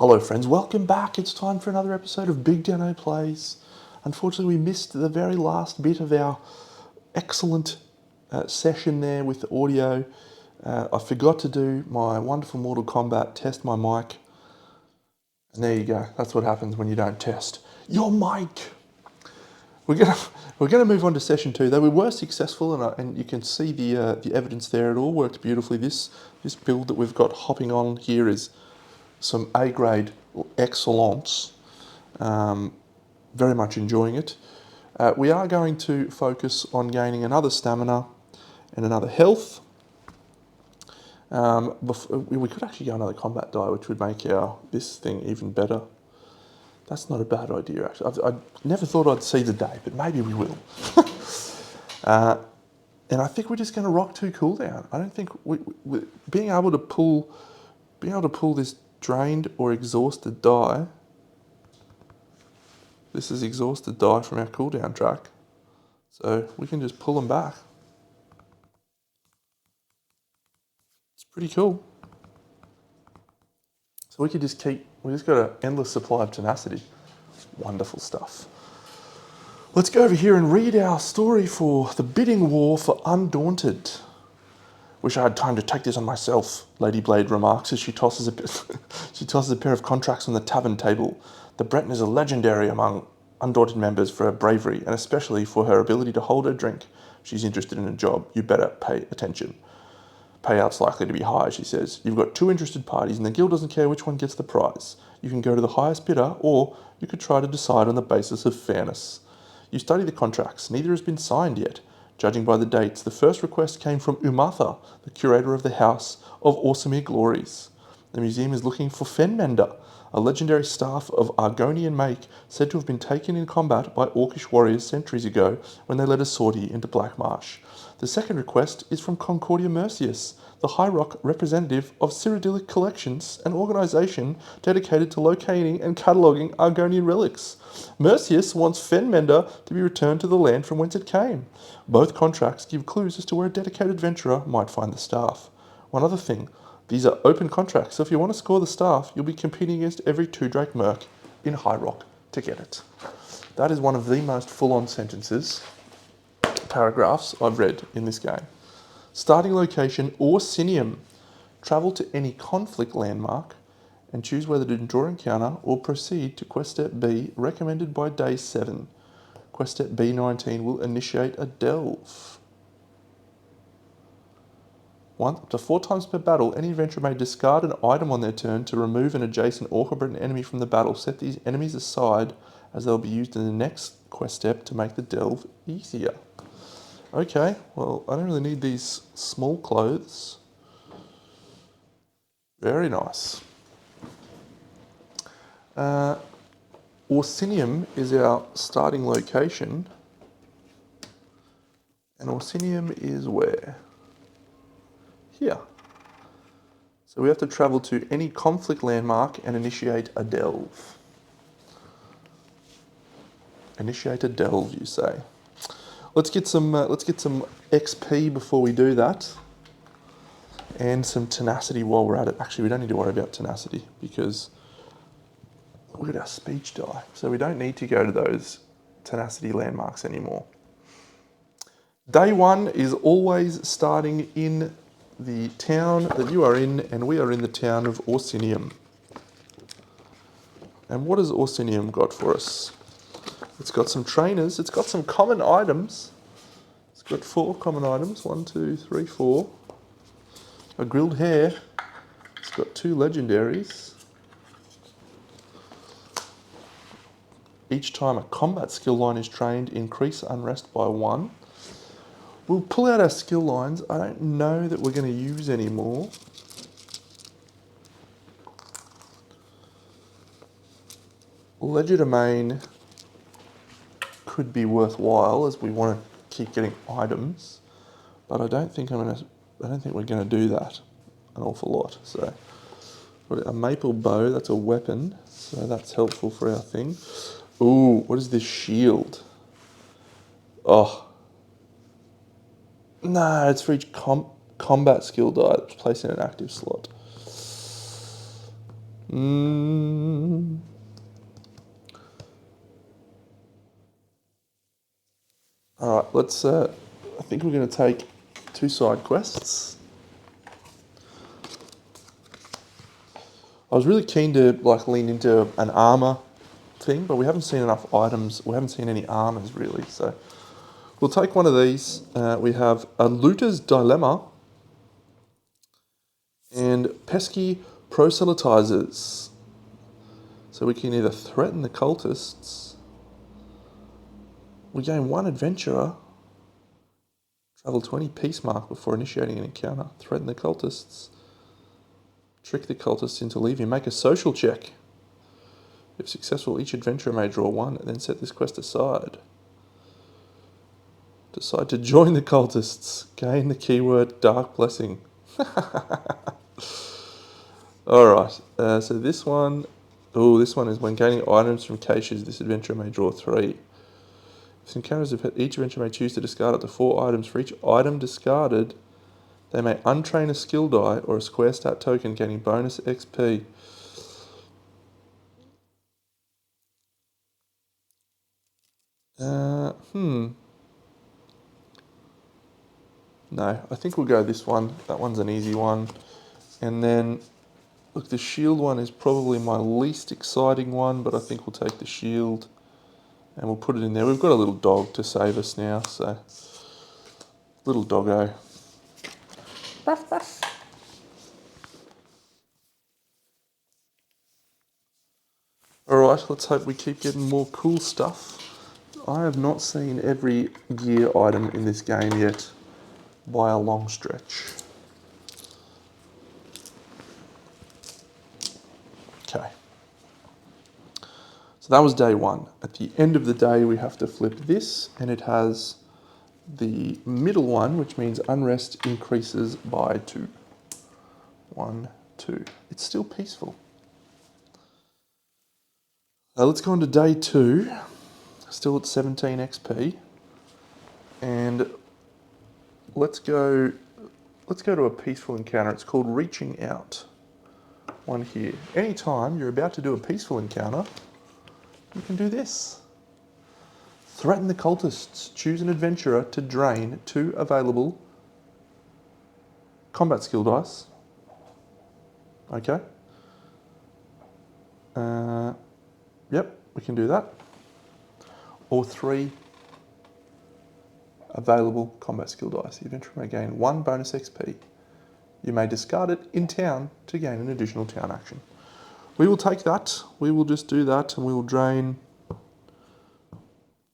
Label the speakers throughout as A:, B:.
A: Hello friends, welcome back. It's time for another episode of BigDenoPlays. Unfortunately, we missed the very last bit of our excellent session there with the audio. I forgot to do my wonderful Mortal Kombat test my mic. And there you go. That's what happens when you don't test your mic. We're gonna move on to session 2. Though we were successful, and you can see the evidence there. It all worked beautifully. This build that we've got hopping on here is some A-grade excellence. Very much enjoying it. We are going to focus on gaining another stamina and another health. We could actually go another combat die, which would make this thing even better. That's not a bad idea, actually. I never thought I'd see the day, but maybe we will. And I think we're just going to rock 2 cooldown. I don't think being able to pull this drained or exhausted die. This is exhausted die from our cooldown track, so we can just pull them back. It's pretty cool. So we just got an endless supply of tenacity. Wonderful stuff. Let's go over here and read our story for the bidding war for Undaunted. Wish I had time to take this on myself, Lady Blade remarks as she tosses a pair of contracts on the tavern table. The Breton is a legendary among Undaunted members for her bravery, and especially for her ability to hold her drink. She's interested in a job. You better pay attention. Payout's likely to be high, she says. You've got 2 interested parties, and the guild doesn't care which one gets the prize. You can go to the highest bidder, or you could try to decide on the basis of fairness. You study the contracts. Neither has been signed yet. Judging by the dates, the first request came from Umatha, the curator of the House of Awesomere Glories. The museum is looking for Fenmender, a legendary staff of Argonian make said to have been taken in combat by Orcish warriors centuries ago when they led a sortie into Black Marsh. The second request is from Concordia Mercius, the High Rock representative of Cyrodiilic Collections, an organisation dedicated to locating and cataloguing Argonian relics. Mercius wants Fenmender to be returned to the land from whence it came. Both contracts give clues as to where a dedicated adventurer might find the staff. One other thing, these are open contracts, so if you want to score the staff, you'll be competing against every 2-Drake merc in High Rock to get it. That is one of the most full-on paragraphs I've read in this game. Starting location, Orsinium. Travel to any conflict landmark and choose whether to endure encounter or proceed to Quest Step B, recommended by Day 7. Quest Step B19 will initiate a delve. Up to 4 times per battle, any adventurer may discard an item on their turn to remove an adjacent Orc-Breton enemy from the battle. Set these enemies aside, as they'll be used in the next quest step to make the delve easier. Okay, well, I don't really need these small clothes. Very nice. Orsinium is our starting location. And Orsinium is where? Here. So we have to travel to any conflict landmark and initiate a delve. Initiate a delve, you say. Let's get some XP before we do that, and some tenacity while we're at it. Actually, we don't need to worry about tenacity because look at our speech die, so we don't need to go to those tenacity landmarks anymore. Day 1 is always starting in the town that you are in, and we are in the town of Orsinium. And what has Orsinium got for us? It's got some trainers, it's got some common items. It's got 4 common items, 1, 2, 3, 4. A grilled hare. It's got 2 legendaries. Each time a combat skill line is trained, increase unrest by 1. We'll pull out our skill lines. I don't know that we're going to use anymore. Legerdemain could be worthwhile as we want to keep getting items, but I don't think we're going to do that an awful lot. So, a maple bow, that's a weapon, so that's helpful for our thing. Ooh, what is this shield? Oh. No, it's for each combat skill die that's placed in an active slot. let's. I think we're going to take 2 side quests. I was really keen to lean into an armor thing, but we haven't seen enough items. We haven't seen any armors really, so we'll take one of these. We have a looter's dilemma and pesky proselytizers. So we can either threaten the cultists. We gain 1 adventurer. Travel 20 peace mark before initiating an encounter. Threaten the cultists. Trick the cultists into leaving. Make a social check. If successful, each adventurer may draw 1 and then set this quest aside. Decide to join the cultists. Gain the keyword Dark Blessing. Alright, so this one... Oh, this one is when gaining items from caches, this adventurer may draw 3. If encounters have hit, each adventurer may choose to discard up to 4 items. For each item discarded, they may untrain a skill die or a square stat token, gaining bonus XP. No, I think we'll go this one. That one's an easy one. And then, look, the shield one is probably my least exciting one, but I think we'll take the shield and we'll put it in there. We've got a little dog to save us now, so little doggo. Ruff, ruff. Alright, let's hope we keep getting more cool stuff. I have not seen every gear item in this game yet, by a long stretch. Okay. So that was day 1. At the end of the day, we have to flip this, and it has the middle one, which means unrest increases by 2. 1, 2. It's still peaceful. Let's go on to day 2. Still at 17 XP. And let's go to a peaceful encounter. It's called Reaching Out. One here. Anytime you're about to do a peaceful encounter, you can do this. Threaten the cultists. Choose an adventurer to drain 2 available combat skill dice. Okay. Yep, we can do that. Or 3 available combat skill dice. The adventurer may gain 1 bonus XP. You may discard it in town to gain an additional town action. We will take that. We will just do that, and we will drain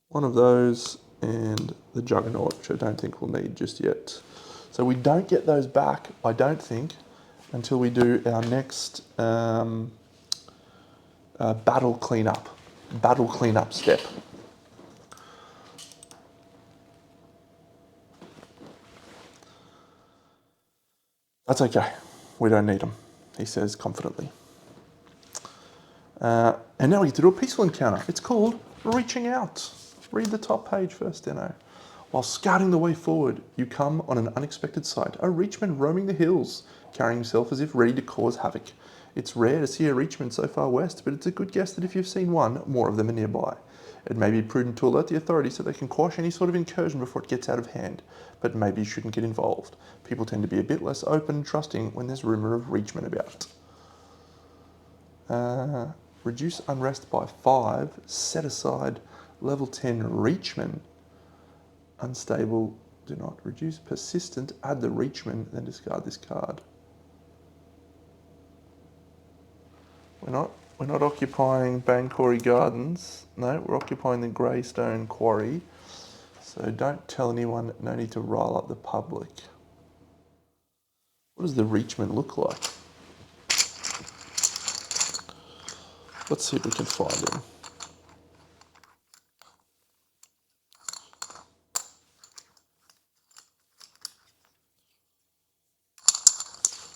A: one of those and the Juggernaut, which I don't think we'll need just yet. So we don't get those back, I don't think, until we do our next battle cleanup step. That's okay. We don't need them, he says confidently. And now we get to do a peaceful encounter. It's called Reaching Out. Read the top page first, Deno. While scouting the way forward, you come on an unexpected sight. A Reachman roaming the hills, carrying himself as if ready to cause havoc. It's rare to see a Reachman so far west, but it's a good guess that if you've seen one, more of them are nearby. It may be prudent to alert the authorities so they can quash any sort of incursion before it gets out of hand, but maybe you shouldn't get involved. People tend to be a bit less open and trusting when there's rumour of Reachmen about. Reduce unrest by 5, set aside level 10 Reachman. Unstable, do not. Reduce persistent, add the Reachman, then discard this card. We're not occupying Bancory Gardens. No, we're occupying the Greystone Quarry. So don't tell anyone, no need to rile up the public. What does the Reachman look like? Let's see if we can find him.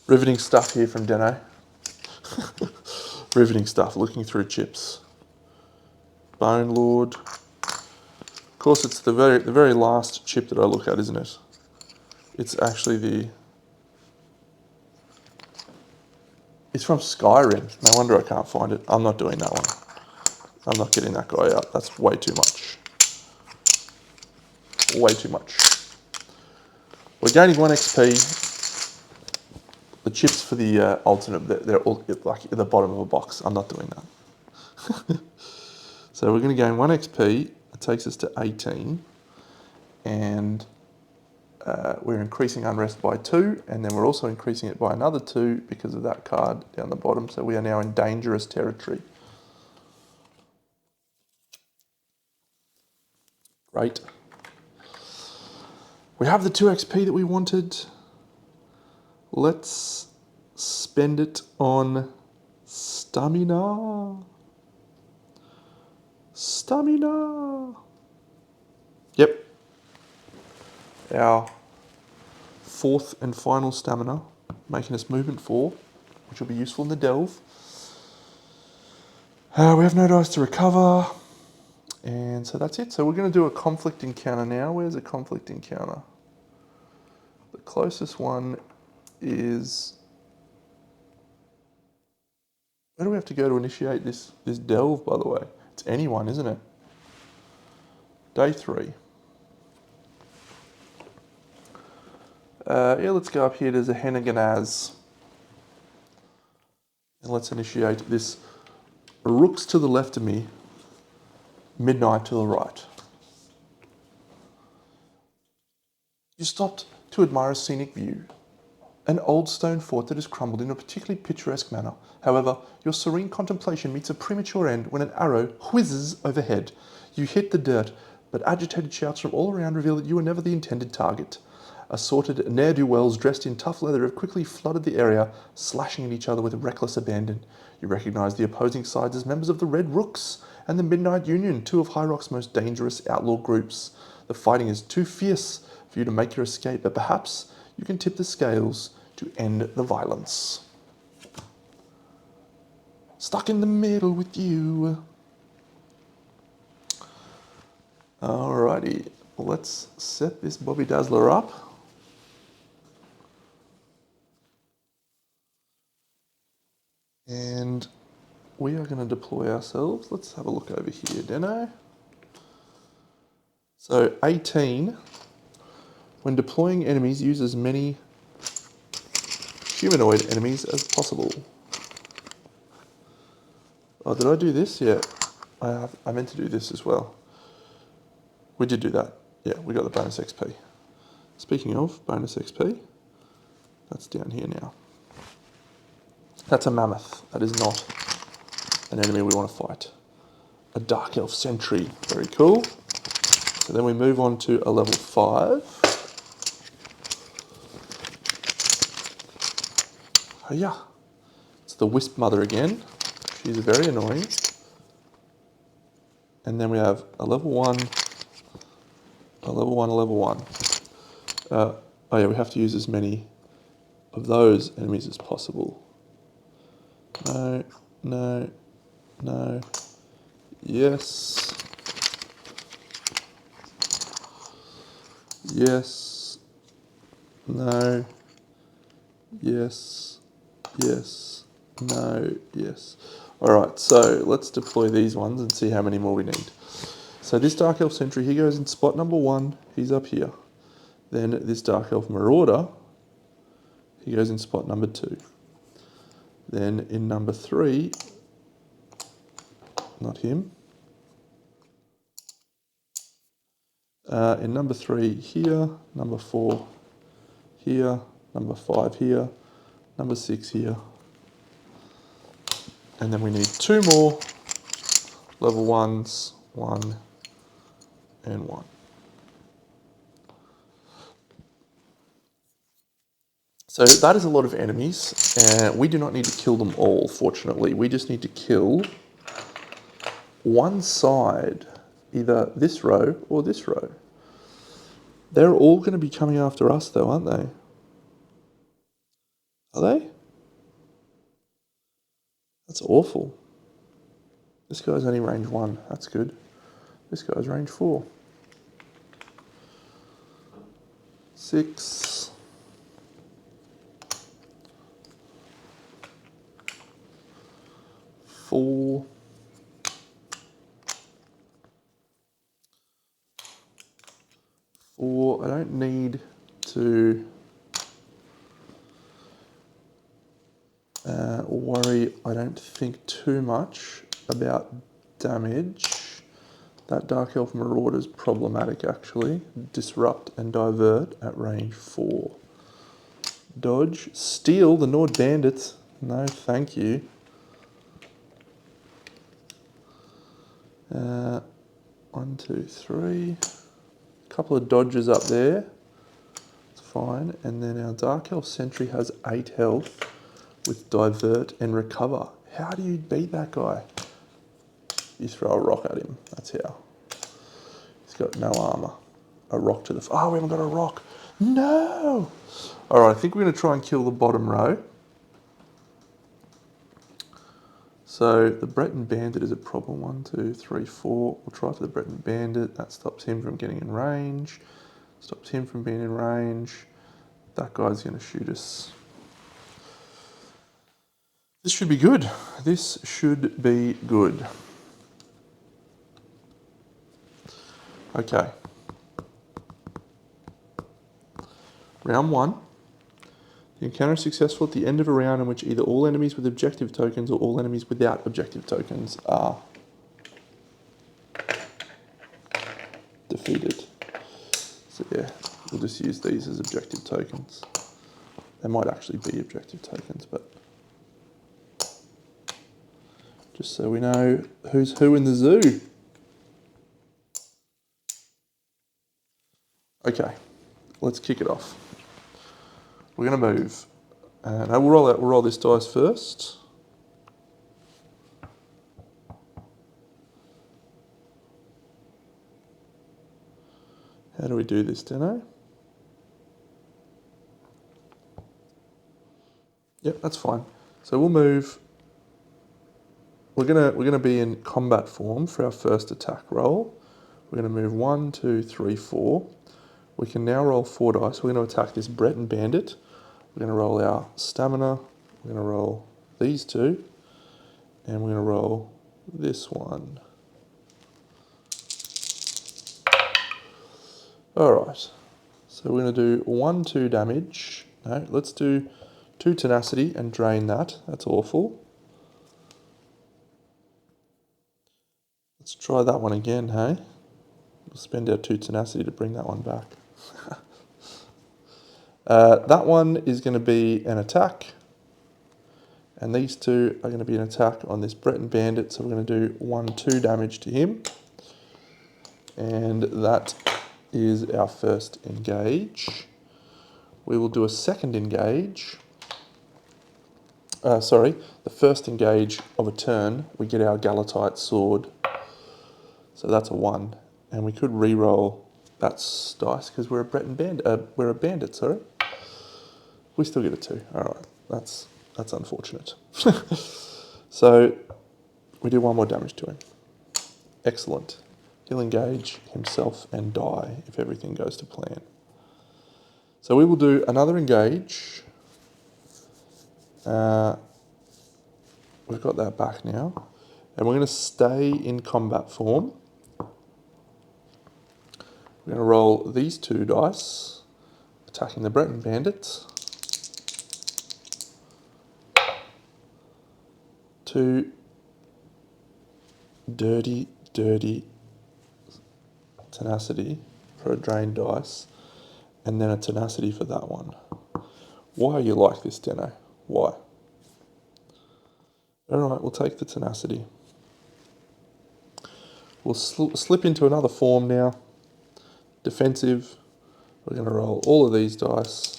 A: Riveting stuff here from Deno. Riveting stuff, looking through chips. Bone Lord. Of course, it's the very last chip that I look at, isn't it? It's actually it's from Skyrim. No wonder I can't find it. I'm not doing that one. I'm not getting that guy out. That's way too much. way too much. We're gaining 1 XP. The chips for the alternate, they're all like at the bottom of a box. I'm not doing that. So we're going to gain 1 XP. It takes us to 18. And we're increasing unrest by 2. And then we're also increasing it by another 2 because of that card down the bottom. So we are now in dangerous territory. Great. We have the 2 XP that we wanted. Let's spend it on stamina. Stamina. Yep. Our 4th and final stamina, making us movement 4, which will be useful in the delve. We have no dice to recover. And so that's it. So we're going to do a conflict encounter now. Where's a conflict encounter? The closest one is... Where do we have to go to initiate this delve, by the way? It's anyone, isn't it? Day 3. Yeah, let's go up here. There's a Henniganaz. And let's initiate this. Rooks to the left of me. Midnight to the right. You stopped to admire a scenic view. An old stone fort that has crumbled in a particularly picturesque manner. However, your serene contemplation meets a premature end when an arrow whizzes overhead. You hit the dirt, but agitated shouts from all around reveal that you were never the intended target. Assorted ne'er-do-wells dressed in tough leather have quickly flooded the area, slashing at each other with reckless abandon. You recognise the opposing sides as members of the Red Rooks and the Midnight Union, 2 of High Rock's most dangerous outlaw groups. The fighting is too fierce for you to make your escape, but perhaps you can tip the scales to end the violence. Stuck in the middle with you. Alrighty, let's set this Bobby Dazzler up. And we are going to deploy ourselves. Let's have a look over here, Deno. So 18, when deploying enemies, use as many humanoid enemies as possible. Oh, did I do this? Yeah, I meant to do this as well. We did do that. Yeah, we got the bonus XP. Speaking of bonus XP, that's down here now. That's a mammoth. That is not an enemy we want to fight. A Dark Elf Sentry. Very cool. So then we move on to a level 5. Oh yeah. It's the Wisp Mother again. She's very annoying. And then we have a level 1, a level 1, a level 1. Oh yeah, we have to use as many of those enemies as possible. No, no, no. Yes. Yes. No. Yes. Yes. No. Yes. Alright, so let's deploy these ones and see how many more we need. So this Dark Elf Sentry, he goes in spot number 1. He's up here. Then this Dark Elf Marauder, he goes in spot number 2. Then in number 3, not him. In number 3 here, number 4 here, number 5 here, number 6 here. And then we need 2 more level 1s, 1 and 1. So that is a lot of enemies, and we do not need to kill them all, fortunately. We just need to kill one side, either this row or this row. They're all going to be coming after us though, aren't they? Are they? That's awful. This guy's only range 1, that's good. This guy's range 4. 6. 4. therefore I don't need to worry, I don't think too much about damage. That Dark Elf Marauder is problematic actually. Disrupt and Divert at range 4. Dodge. Steal the Nord Bandits. No, thank you. 1, 2, 3. A couple of dodges up there. It's fine. And then our Dark Elf Sentry has 8 health with Divert and Recover. How do you beat that guy? You throw a rock at him. That's how. He's got no armor. A rock to the... Oh, we haven't got a rock. No! Alright, I think we're going to try and kill the bottom row. So the Breton Bandit is a problem. 1, 2, 3, 4. We'll try for the Breton Bandit. That stops him from getting in range. Stops him from being in range. That guy's going to shoot us. This should be good. This should be good. Okay. Round 1. The encounter is successful at the end of a round in which either all enemies with objective tokens or all enemies without objective tokens are defeated. So yeah, we'll just use these as objective tokens. They might actually be objective tokens, but just so we know who's who in the zoo. Okay, let's kick it off. We're going to move. No, we'll roll this dice first. How do we do this, Deno? Yep, that's fine. So we'll move. We're gonna be in combat form for our first attack roll. We're gonna move 1, 2, 3, 4. We can now roll 4 dice. We're gonna attack this Breton Bandit. We're gonna roll our stamina. We're gonna roll these 2, and we're gonna roll this one. All right. So we're gonna do 1, 2 damage. No, let's do 2 tenacity and drain that. That's awful. Let's try that one again, hey? We'll spend our 2 tenacity to bring that one back. That one is going to be an attack. And these 2 are going to be an attack on this Breton Bandit. So we're going to do 1, 2 damage to him. And that is our first engage. We will do a second engage. The first engage of a turn, we get our Galatite Sword. So that's a 1, and we could re-roll that dice because we're a Breton Bandit. We're a bandit, sorry. We still get a 2. All right, that's unfortunate. So we do 1 more damage to him. Excellent. He'll engage himself and die if everything goes to plan. So we will do another engage. We've got that back now, and we're going to stay in combat form. We're going to roll these 2 dice, attacking the Breton Bandits. 2 dirty tenacity for a drained dice, and then a tenacity for that one. Why are you like this, Deno? Why? Alright, we'll take the tenacity. We'll slip into another form now. Defensive. We're going to roll all of these dice.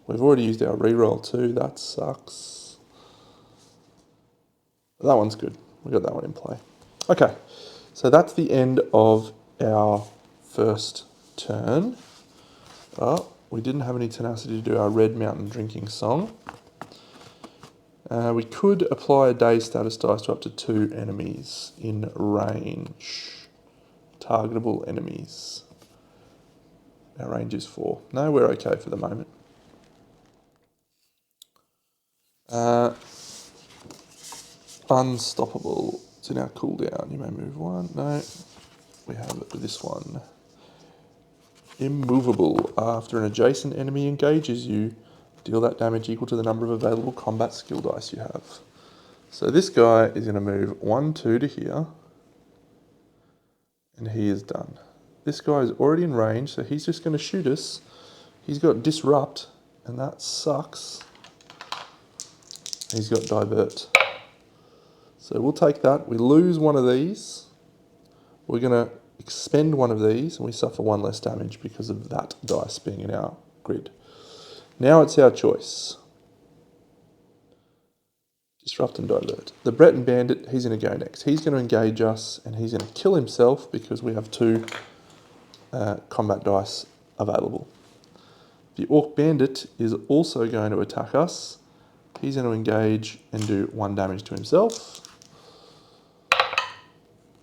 A: We've already used our reroll too. That sucks. That one's good. We got that one in play. Okay, so that's the end of our first turn. Oh, we didn't have any tenacity to do our Red Mountain drinking song. We could apply a day status dice to up to 2 enemies in range. Targetable enemies. Our range is 4. No, we're okay for the moment. Unstoppable. It's in our cooldown. You may move one. No. We have this one. Immovable. After an adjacent enemy engages you, deal that damage equal to the number of available combat skill dice you have. So this guy is going to move 1, 2 to here. And he is done. This guy is already in range, so he's just going to shoot us. He's got Disrupt, and that sucks. He's got Divert. So we'll take that. We lose one of these. We're going to expend one of these, and we suffer one less damage because of that dice being in our grid. Now it's our choice. Disrupt and Divert. The Breton Bandit, he's going to go next. He's going to engage us, and he's going to kill himself because we have 2 combat dice available. The Orc Bandit is also going to attack us. He's going to engage and do 1 damage to himself.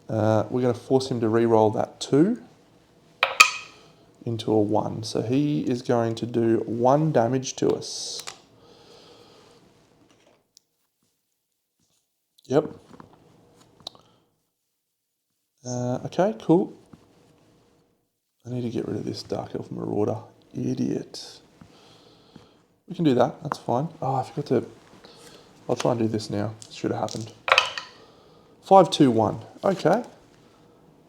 A: We're going to force him to re-roll that 2 into a 1. So he is going to do 1 damage to us. Yep. Okay, cool. I need to get rid of this Dark Elf Marauder. Idiot. We can do that, that's fine. Oh, I forgot to... I'll try and do this now. It should have happened. 5, 2, 1. Okay.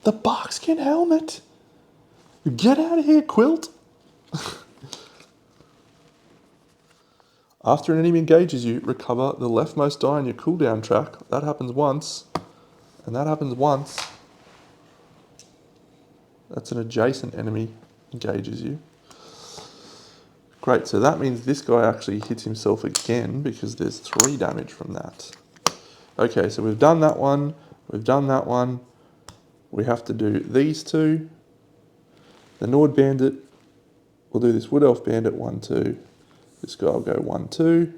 A: The Barkskin Helmet. Get out of here, Quilt. After an enemy engages you, recover the leftmost die on your cooldown track. That happens once. And that happens once. That's an adjacent enemy engages you. Great, so that means this guy actually hits himself again because there's 3 damage from that. Okay, so we've done that one. We've done that one. We have to do these 2. The Nord Bandit, we'll do this Wood Elf Bandit 1, 2. This guy will go 1, 2.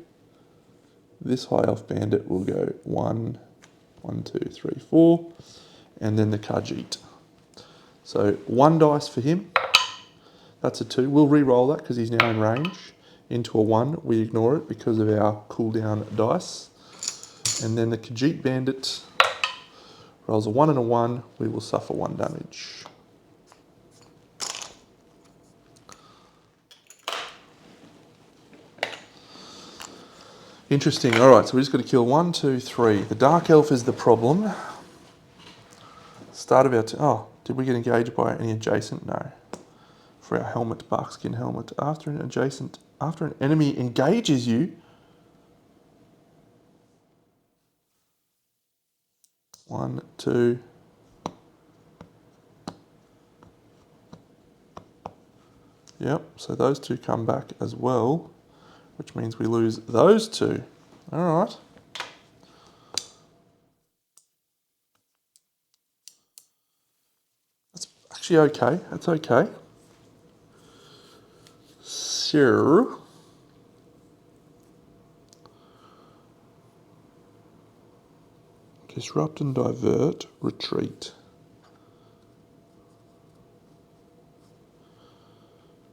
A: This High Elf Bandit will go 1, 1, 2, 3, 4. And then the Khajiit. So 1 dice for him. That's a 2. We'll re-roll that because he's now in range. Into a 1. We ignore it because of our cooldown dice. And then the Khajiit Bandit rolls a 1 and a 1. We will suffer 1 damage. Interesting. All right, so we just got to kill 1, 2, 3. The Dark Elf is the problem. Start of our... oh, did we get engaged by any adjacent? No. For our helmet, Barkskin Helmet. After an enemy engages you... 1, 2... Yep, so those 2 come back as well, which means we lose those 2. All right. That's actually okay. That's okay. So... disrupt and divert, retreat.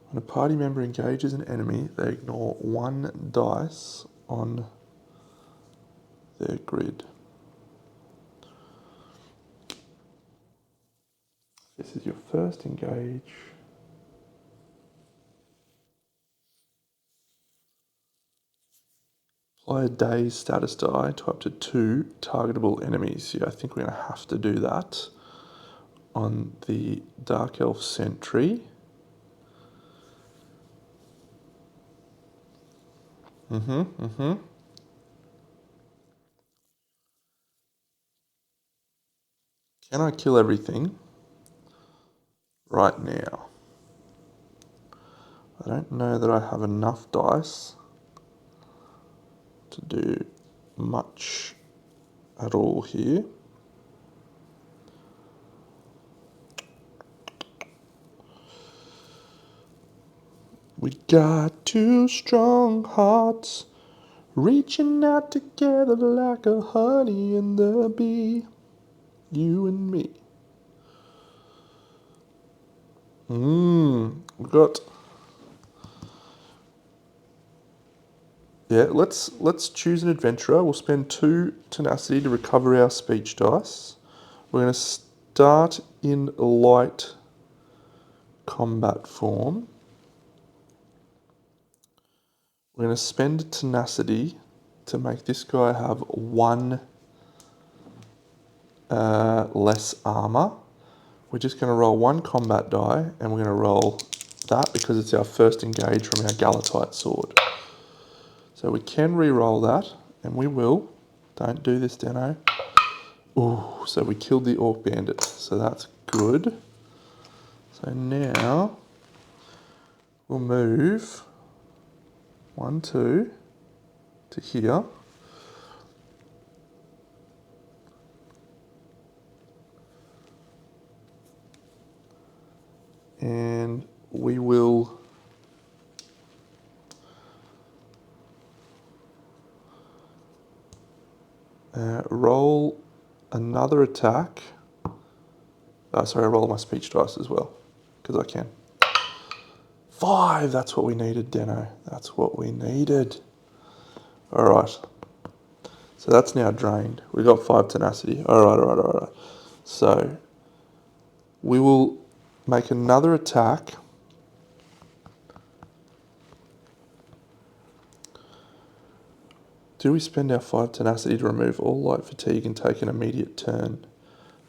A: When a party member engages an enemy, they ignore 1 dice on their grid. This is your first engage. Apply a day's status die to up to 2 targetable enemies. Yeah, I think we're going to have to do that on the Dark Elf Sentry. Can I kill everything right now? I don't know that I have enough dice to do much at all here. We got 2 strong hearts reaching out together like a honey and the bee. You and me. We got... Yeah, let's choose an adventurer. We'll spend 2 tenacity to recover our speech dice. We're going to start in light combat form. We're going to spend tenacity to make this guy have 1 less armor. We're just going to roll 1 combat die, and we're going to roll that because it's our first engage from our Galatite sword. So we can re-roll that, and we will. Don't do this, Deno. Ooh, so we killed the Orc Bandit, so that's good. So now we'll move 1, 2 to here. And we will roll another attack. Sorry, I roll my speech dice as well, because I can. 5, that's what we needed, Deno. That's what we needed. All right. So that's now drained. We've got 5 tenacity. All right. So we will make another attack. Do we spend our 5 tenacity to remove all light fatigue and take an immediate turn?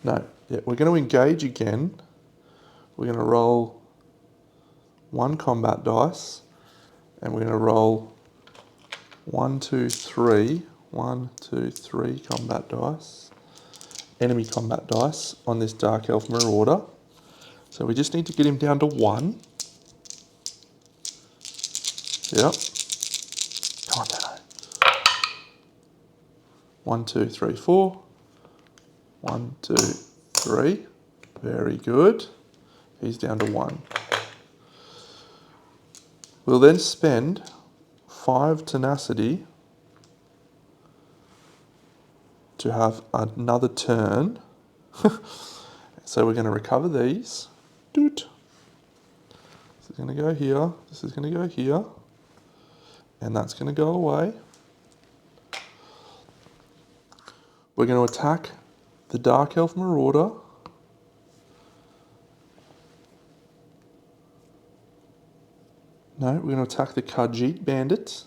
A: No. Yeah, we're going to engage again. We're going to roll 1 combat dice, and we're going to roll 1, 2, 3. 1, 2, 3 combat dice. Enemy combat dice on this Dark Elf Marauder. So we just need to get him down to 1. Yep. Come on, Dano. 1, 2, 3, 4. 1, 2, 3. Very good. He's down to 1. We'll then spend 5 tenacity to have another turn. So we're going to recover these. Doot. This is going to go here. This is going to go here. And that's going to go away. We're going to attack the Dark Elf Marauder. No, we're going to attack the Khajiit Bandit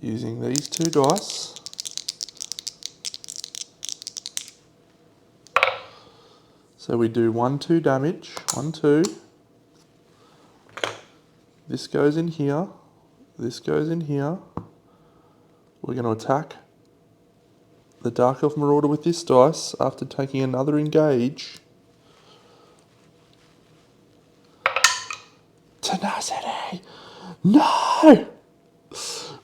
A: using these 2 dice. So we do 1, 2 damage. 1, 2. This goes in here. This goes in here. We're going to attack the Dark Elf Marauder with this dice after taking another engage. Tenacity! No!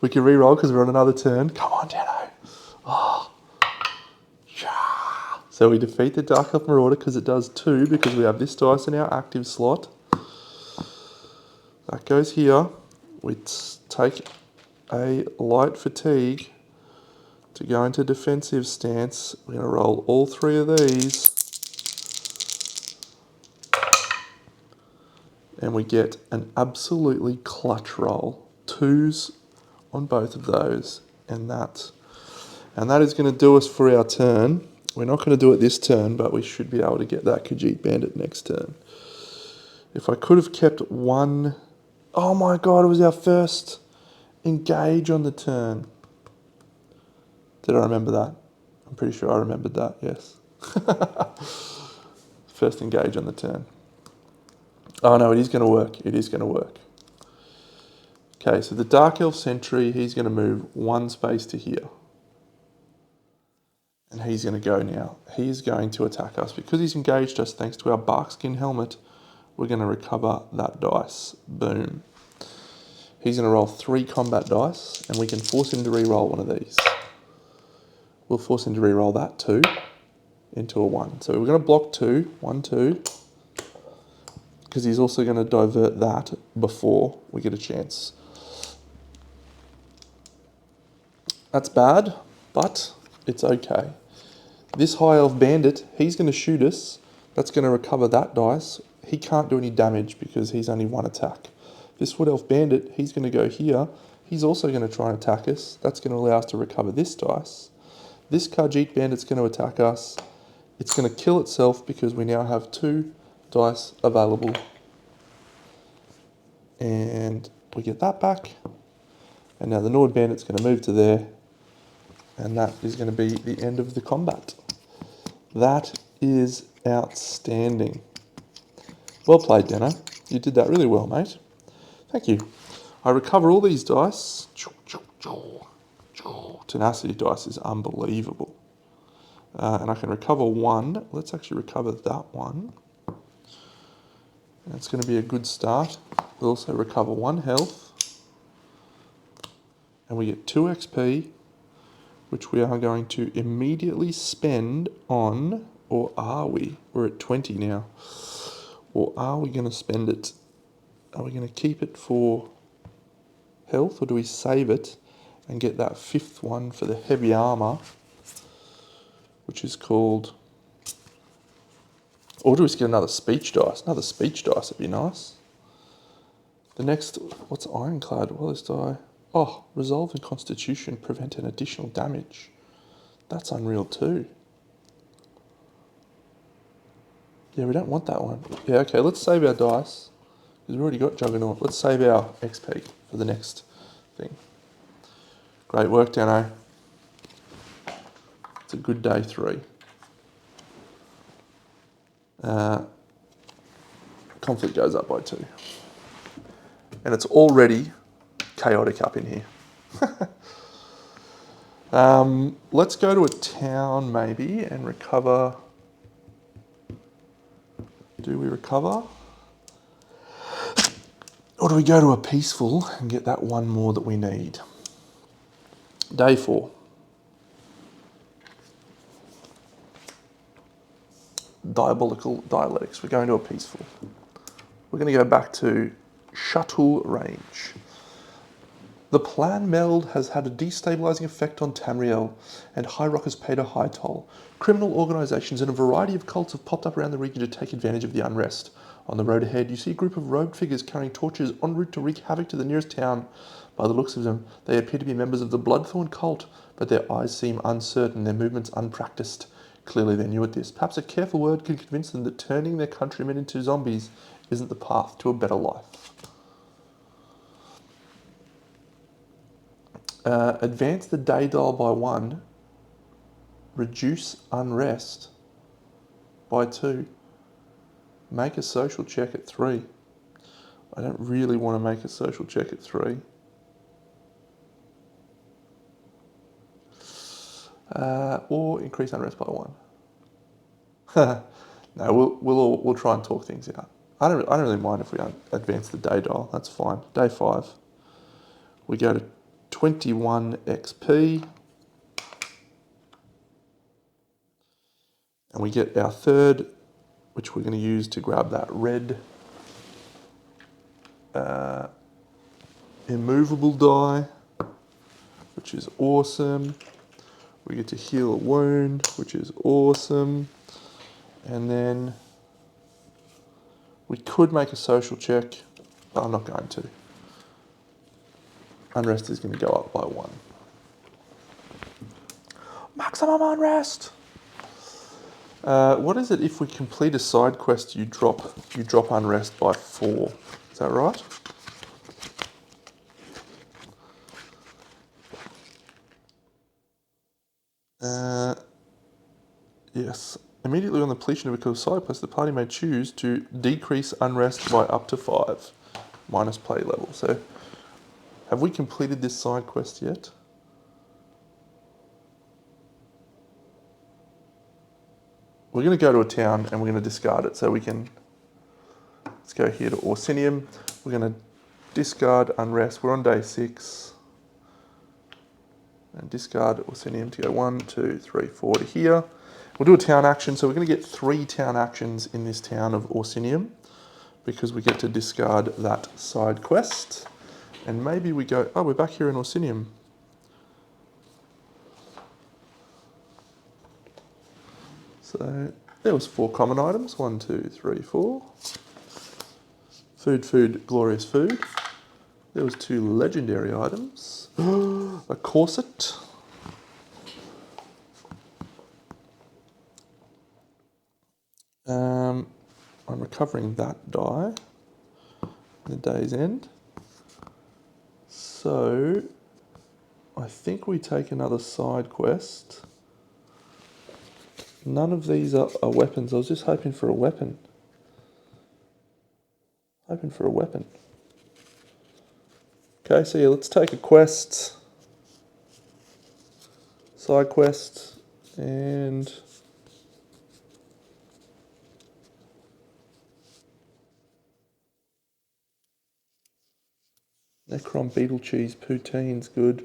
A: We can re-roll because we're on another turn. Come on, Dano. Oh. Yeah. So we defeat the Dark Elf Marauder because it does 2 because we have this dice in our active slot. That goes here. We take a light fatigue to go into defensive stance. We're going to roll all 3 of these. And we get an absolutely clutch roll. 2s on both of those. And that is going to do us for our turn. We're not going to do it this turn, but we should be able to get that Khajiit Bandit next turn. If I could have kept 1... Oh my god, it was our first engage on the turn. Did I remember that? I'm pretty sure I remembered that, yes. First engage on the turn. Oh no, it is going to work. It is going to work. Okay, so the Dark Elf Sentry, he's going to move 1 space to here. And he's going to go now. He's going to attack us. Because he's engaged us thanks to our barkskin helmet, we're going to recover that dice. Boom. He's going to roll 3 combat dice, and we can force him to re-roll one of these. We'll force him to re-roll that 2 into a 1. So we're going to block 2. 1, 2. Because he's also going to divert that before we get a chance. That's bad, but it's okay. This High Elf Bandit, he's going to shoot us. That's going to recover that dice. He can't do any damage because he's only 1 attack. This Wood Elf Bandit, he's going to go here. He's also going to try and attack us. That's going to allow us to recover this dice. This Khajiit bandit's going to attack us. It's going to kill itself because we now have 2 dice available. And we get that back. And now the Nord bandit's going to move to there. And that is going to be the end of the combat. That is outstanding. Well played, Deno. You did that really well, mate. Thank you. I recover all these dice. Tenacity dice is unbelievable. And I can recover 1. Let's actually recover that one. That's going to be a good start. We'll also recover 1 health. And we get 2 XP, which we are going to immediately spend on, or are we? We're at 20 now. Or are we going to spend it? Are we going to keep it for health, or do we save it and get that 5th one for the heavy armor, which is called, or do we just get another speech dice? Another speech dice would be nice. The next, what's Ironclad? What is die? Oh, resolve and constitution prevent an additional damage. That's unreal too. Yeah, we don't want that one. Yeah, okay, let's save our dice, because we've already got Juggernaut. Let's save our XP for the next thing. Great work, Dano. It's a good day 3. Conflict goes up by 2. And it's already chaotic up in here. Let's go to a town maybe and recover. Do we recover? Or do we go to a peaceful and get that 1 more that we need? Day 4. Diabolical dialectics. We're going to a peaceful. We're going to go back to shuttle range. The plan meld has had a destabilising effect on Tamriel, and High Rock has paid a high toll. Criminal organisations and a variety of cults have popped up around the region to take advantage of the unrest. On the road ahead, you see a group of robed figures carrying torches en route to wreak havoc to the nearest town. By the looks of them, they appear to be members of the Bloodthorn cult, but their eyes seem uncertain, their movements unpracticed. Clearly they're new at this. Perhaps a careful word could convince them that turning their countrymen into zombies isn't the path to a better life. Advance the day dial by 1. Reduce unrest by 2. Make a social check at 3. I don't really want to make a social check at 3. Or increase unrest by 1. No, we'll try and talk things out. I don't really mind if we advance the day dial. That's fine. Day 5. We go to 21 XP. And we get our 3rd, which we're going to use to grab that red immovable die, which is awesome. We get to heal a wound, which is awesome. And then we could make a social check, but I'm not going to. Unrest is going to go up by 1. Maximum unrest! What is it if we complete a side quest, you drop unrest by 4? Is that right? Yes. Immediately on the completion of a side quest, the party may choose to decrease unrest by up to 5, minus play level. So, have we completed this side quest yet? We're going to go to a town and we're going to discard it. So we can, let's go here to Orsinium. We're going to discard unrest. We're on day 6. And discard Orsinium to go 1, 2, 3, 4 to here. We'll do a town action. So we're going to get 3 town actions in this town of Orsinium because we get to discard that side quest. And maybe we go, oh, we're back here in Orsinium. So there was 4 common items. 1, 2, 3, 4. Food, glorious food. There was 2 legendary items. A corset. I'm recovering that die at the day's end. So I think we take another side quest. None of these are weapons. I was just hoping for a weapon. Okay, so yeah, let's take a quest. Side quest. And Necron beetle cheese poutine's good.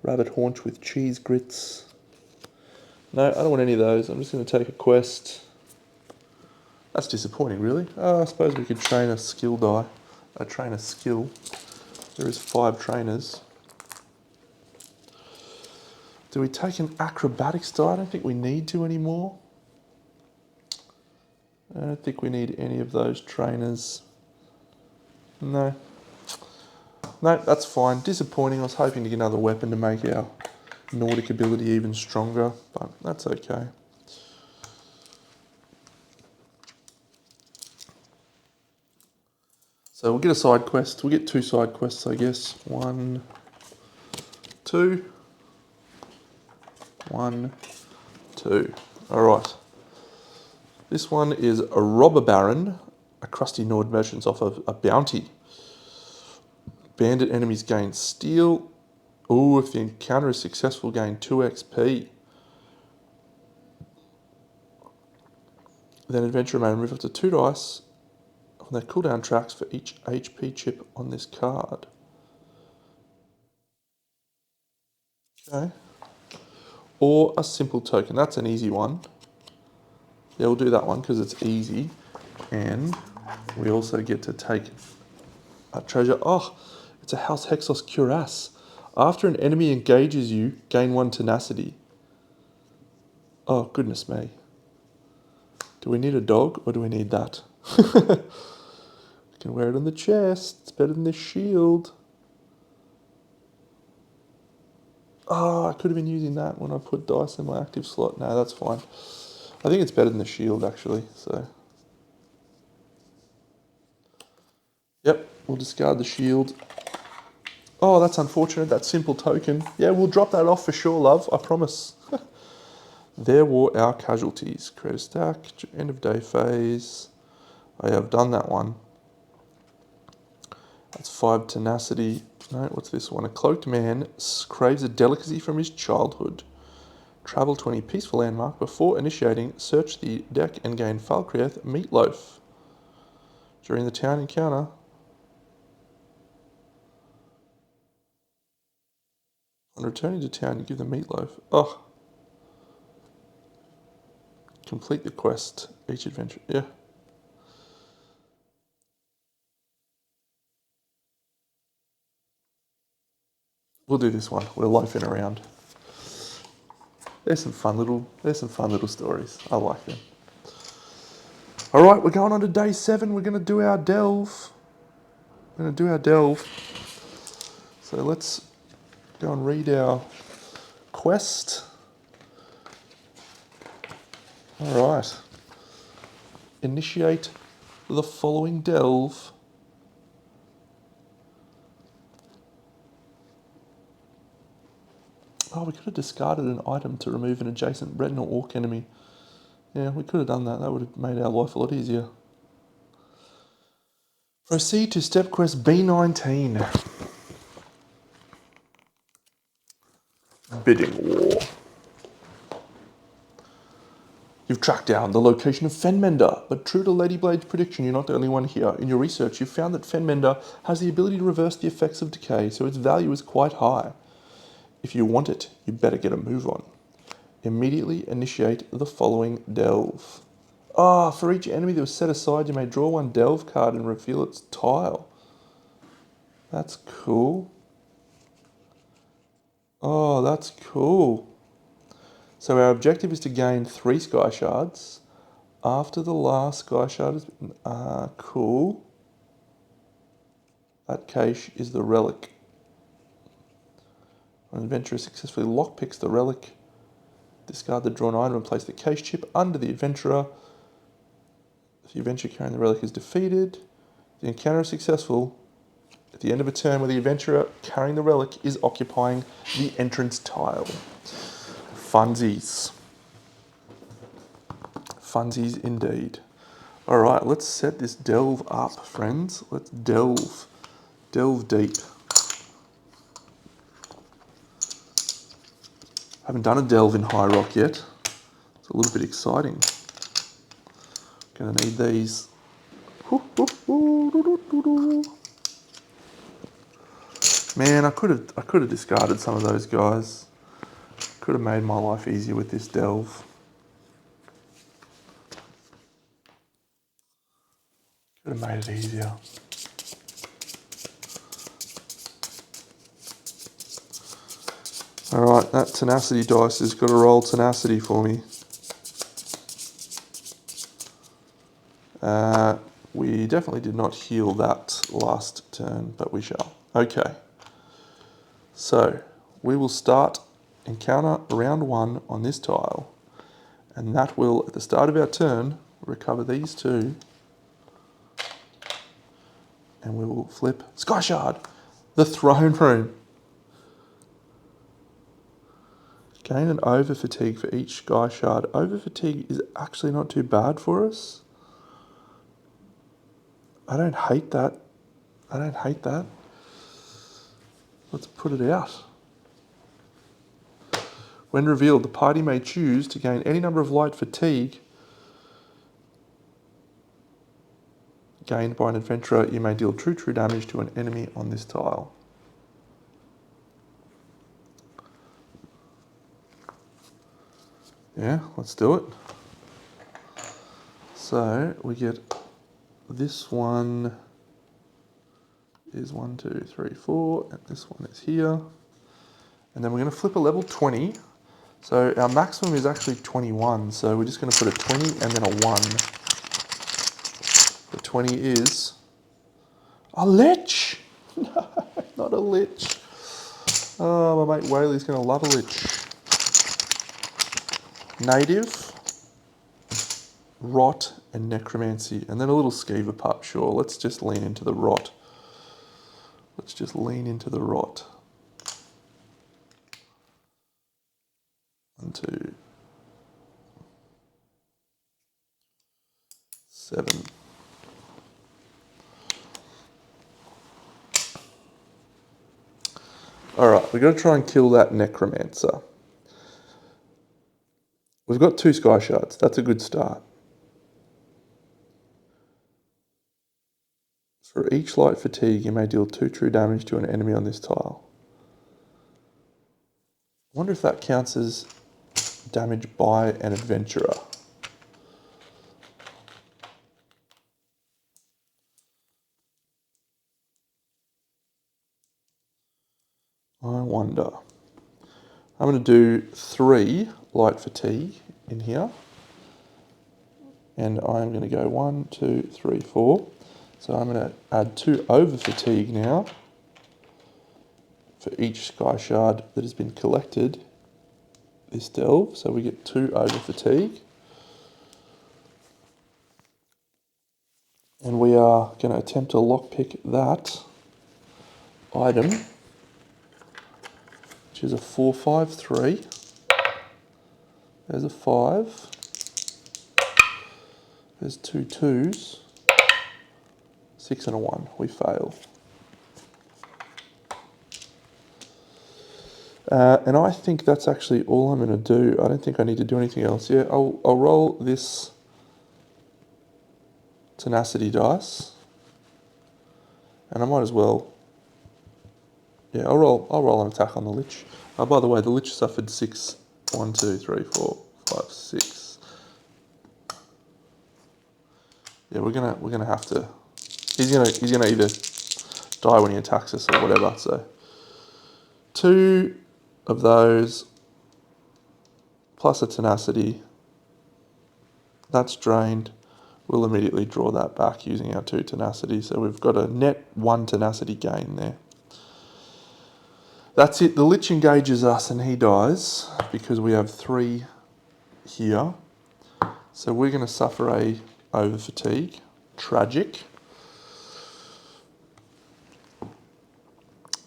A: Rabbit haunch with cheese grits. No, I don't want any of those. I'm just going to take a quest. That's disappointing, really. I suppose we could train a skill die. Train a skill. There is 5 trainers. Do we take an acrobatics die? I don't think we need to anymore. I don't think we need any of those trainers. No. No, that's fine. Disappointing. I was hoping to get another weapon to make our Nordic ability even stronger, but that's okay. So we'll get a side quest. We'll get 2 side quests, I guess. 1, 2. 1, 2. All right. This one is a robber baron. A crusty Nord merchants offer a bounty. Bandit enemies gain steel. Ooh, if the encounter is successful, gain 2 XP. Then adventurer may remove up to 2 dice on their cooldown tracks for each HP chip on this card. Okay. Or a simple token. That's an easy one. Yeah, we'll do that one because it's easy. And we also get to take a treasure. Oh, it's a House Hexos Cuirass. After an enemy engages you, gain 1 tenacity. Oh, goodness me. Do we need a dog or do we need that? We can wear it on the chest. It's better than this shield. Oh, I could have been using that when I put dice in my active slot. No, that's fine. I think it's better than the shield, actually. So, yep, we'll discard the shield. Oh, that's unfortunate, that simple token. Yeah, we'll drop that off for sure, love, I promise. There were our casualties. Create a stack, end of day phase. I have done that one. That's 5 tenacity. No, what's this one? A cloaked man craves a delicacy from his childhood. Travel to any peaceful landmark before initiating. Search the deck and gain Falkreath meatloaf. During the town encounter, on returning to town, you give them meatloaf. Oh. Complete the quest. Each adventure. Yeah. We'll do this one. We're loafing around. There's some fun little stories. I like them. All right, we're going on to day 7. We're going to do our delve. So let's go and read our quest. All right. Initiate the following delve. Oh, we could have discarded an item to remove an adjacent retinal orc enemy. Yeah, we could have done that. That would have made our life a lot easier. Proceed to step quest B19. Bidding war. You've tracked down the location of Fenmender, but true to Lady Blade's prediction, you're not the only one here. In your research, you've found that Fenmender has the ability to reverse the effects of decay, so its value is quite high. If you want it, you better get a move on. Immediately initiate the following delve. Ah, for each enemy that was set aside, you may draw 1 delve card and reveal its tile. That's cool. Oh, that's cool. So our objective is to gain 3 sky shards. After the last sky shard has been... cool. that cache is the relic. When an adventurer successfully lockpicks the relic, discard the drawn item and place the cache chip under the adventurer. If the adventurer carrying the relic is defeated, the encounter is successful at the end of a turn where the adventurer carrying the relic is occupying the entrance tile. Funsies. Funsies indeed. All right, let's set this delve up, friends. Let's delve deep. Haven't done a delve in High Rock yet. It's a little bit exciting. Gonna need these. Man, I could have discarded some of those guys. Could have made my life easier with this delve. Could have made it easier. All right, that tenacity dice has got to roll tenacity for me. We definitely did not heal that last turn, but we shall. Okay. So, we will start encounter round 1 on this tile, and that will, at the start of our turn, recover these 2, and we will flip Sky Shard, the throne room. Gain an over fatigue for each Sky Shard. Over fatigue is actually not too bad for us. I don't hate that. Let's put it out. When revealed, the party may choose to gain any number of light fatigue gained by an adventurer. You may deal true damage to an enemy on this tile. Yeah, let's do it. So we get this one is 1, 2, 3, 4, and this one is here. And then we're going to flip a level 20. So our maximum is actually 21. So we're just going to put a 20 and then a 1. The 20 is a lich. No, not a lich. Oh, my mate Whaley's going to love a lich. Native, rot, and necromancy. And then a little skeever pup, sure. Let's just lean into the rot. Let's just lean into the rot. 1, 2, 7. Alright, we've got to try and kill that necromancer. We've got 2 Sky Shards. That's a good start. For each light fatigue, you may deal 2 true damage to an enemy on this tile. I wonder if that counts as damage by an adventurer. I wonder. I'm going to do 3 light fatigue in here. And I'm going to go 1, 2, 3, 4. So I'm going to add 2 over fatigue now for each Sky Shard that has been collected this delve. So we get 2 over fatigue. And we are going to attempt to lockpick that item, which is a 4, 5, 3. There's a 5. There's 2 2s. 6 and a 1. We fail. And I think that's actually all I'm going to do. I don't think I need to do anything else. Yeah, I'll roll this tenacity dice, and I might as well. Yeah, I'll roll an attack on the lich. By the way, the lich suffered 6. 1, 2, 3, 4, 5, 6. Yeah, we're gonna have to. He's gonna either die when he attacks us or whatever. So 2 of those plus a tenacity. That's drained. we'll immediately draw that back using our 2 tenacity. So we've got a net 1 tenacity gain there. That's it. The Lich engages us and he dies because we have 3 here. So we're going to suffer a over fatigue. Tragic.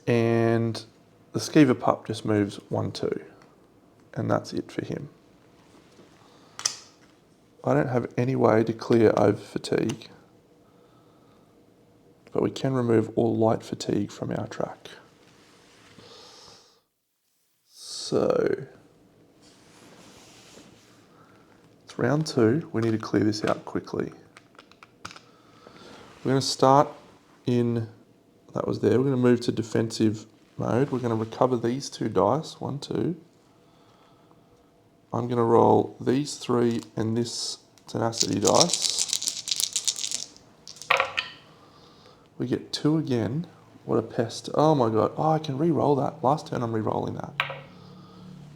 A: And the Skeever pup just moves 1-2. And that's it for him. I don't have any way to clear over fatigue, but we can remove all light fatigue from our track. So it's round 2. We need to clear this out quickly. We're going to start in, that was there, we're going to move to defensive mode. We're going to recover these 2 dice, 1, 2. I'm going to roll these 3 and this tenacity dice. We get 2 again. What a pest. Oh my god. Oh, I can re-roll that. Last turn I'm re-rolling that.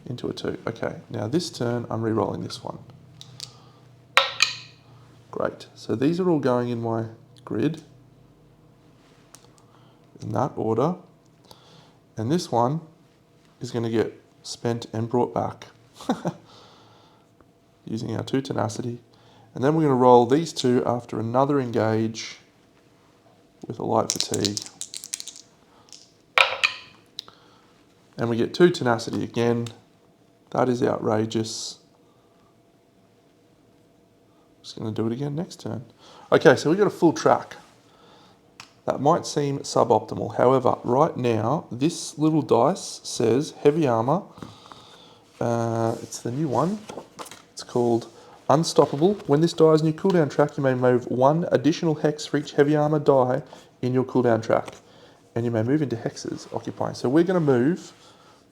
A: Into a 2. Okay, now this turn I'm re-rolling this one. Great. So these are all going in my grid. In that order. And this one is going to get spent and brought back. Using our 2 tenacity. And then we're going to roll these 2 after another engage with a light fatigue. And we get 2 tenacity again. That is outrageous. Just going to do it again next turn. Okay, so we've got a full track. That might seem suboptimal. However, right now, this little dice says heavy armor. It's the new one. It's called Unstoppable. When this die is in your cooldown track, you may move 1 additional hex for each heavy armor die in your cooldown track. And you may move into hexes occupying. So we're going to move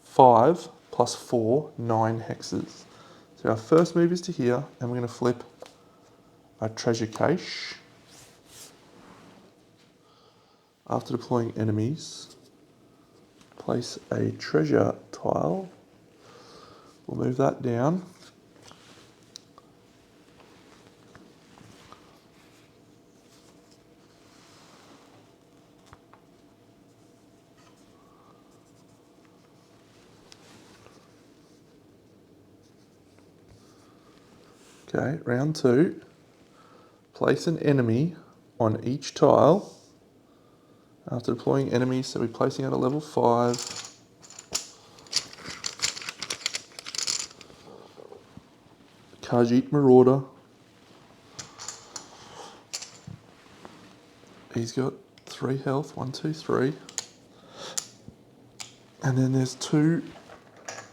A: 5 plus 4, 9 hexes. So our first move is to here, and we're going to flip a treasure cache. After deploying enemies, place a treasure tile. We'll move that down. Okay, round 2. Place an enemy on each tile. After deploying enemies, so we're placing at a level 5. Khajiit Marauder. He's got 3 health, 1, 2, 3. And then there's 2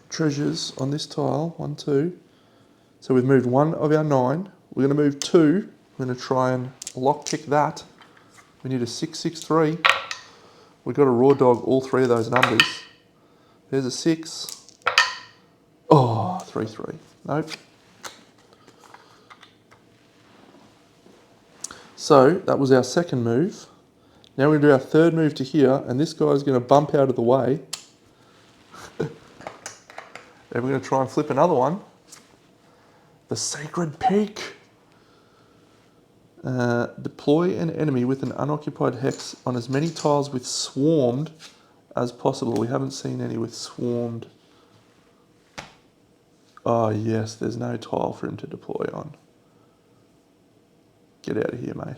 A: treasures on this tile, 1, 2. So we've moved 1 of our 9. We're going to move 2. We're going to try and lockpick that. We need a 6, 6, 3. We've got to raw dog all 3 of those numbers. There's a 6. Oh, 3, 3. Nope. So that was our second move. Now we're going to do our third move to here, and this guy's going to bump out of the way. And we're going to try and flip another one. The Sacred Peak. Deploy an enemy with an unoccupied hex on as many tiles with swarmed as possible. We haven't seen any with swarmed. Oh yes, there's no tile for him to deploy on. Get out of here, mate.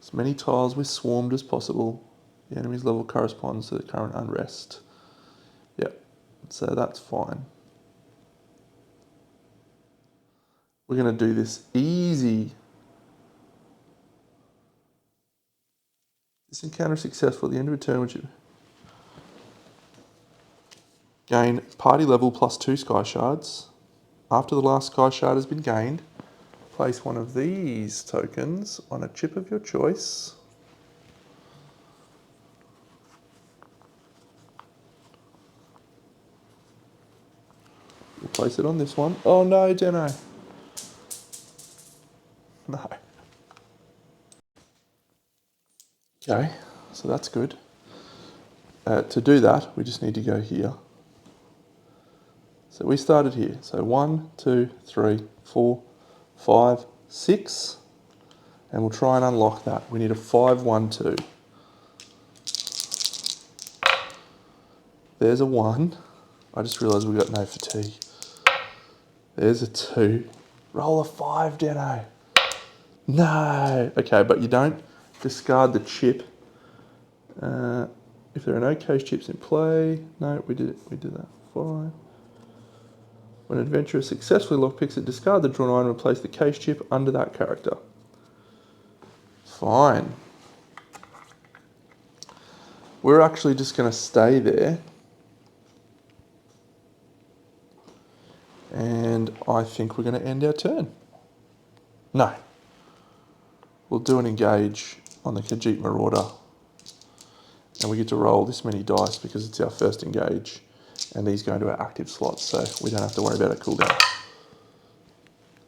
A: As many tiles with swarmed as possible. The enemy's level corresponds to the current unrest. Yep, so that's fine. We're going to do this easy. This encounter is successful at the end of a turn, which you gain party level plus 2 sky shards. After the last sky shard has been gained, place one of these tokens on a chip of your choice. We'll place it on this one. Oh no, Deno. No. Okay, so that's good. To do that, we just need to go here. So we started here. So 1, 2, 3, 4, 5, 6. And we'll try and unlock that. We need a 5, 1, 2. There's a 1. I just realised we've got no fatigue. There's a 2. Roll a 5, Deno. No. Okay, but you don't discard the chip. If there are no case chips in play. No, we did that. 5. When an adventurer successfully lockpicks it, discard the drawn item and place the case chip under that character. Fine. We're actually just going to stay there. And I think we're going to end our turn. No. We'll do an engage on the Khajiit Marauder. And we get to roll this many dice because it's our first engage. And these go into our active slots, so we don't have to worry about a cooldown.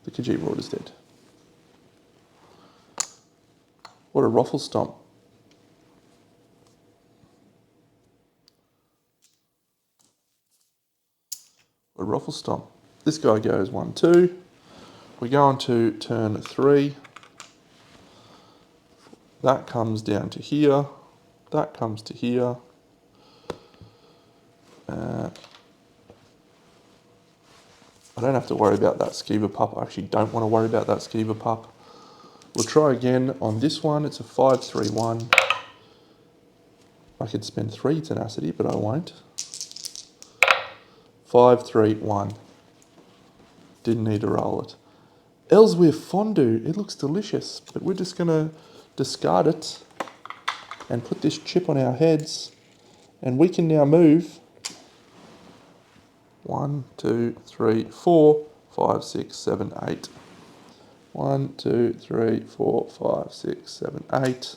A: The Khajiit Marauder's dead. What a ruffle stomp. A ruffle stomp. This guy goes 1, 2. We go on to turn 3. That comes down to here. That comes to here. I don't have to worry about that Skeever Pup. I actually don't want to worry about that Skeever Pup. We'll try again on this one. It's a 5, 3, 1. I could spend 3 tenacity, but I won't. 5, 3, 1. Didn't need to roll it. Ellesmere Fondue. It looks delicious, but we're just going to discard it and put this chip on our heads. And we can now move 1, 2, 3, 4, 5, 6, 7, 8. 1, 2, 3, 4, 5, 6, 7, 8.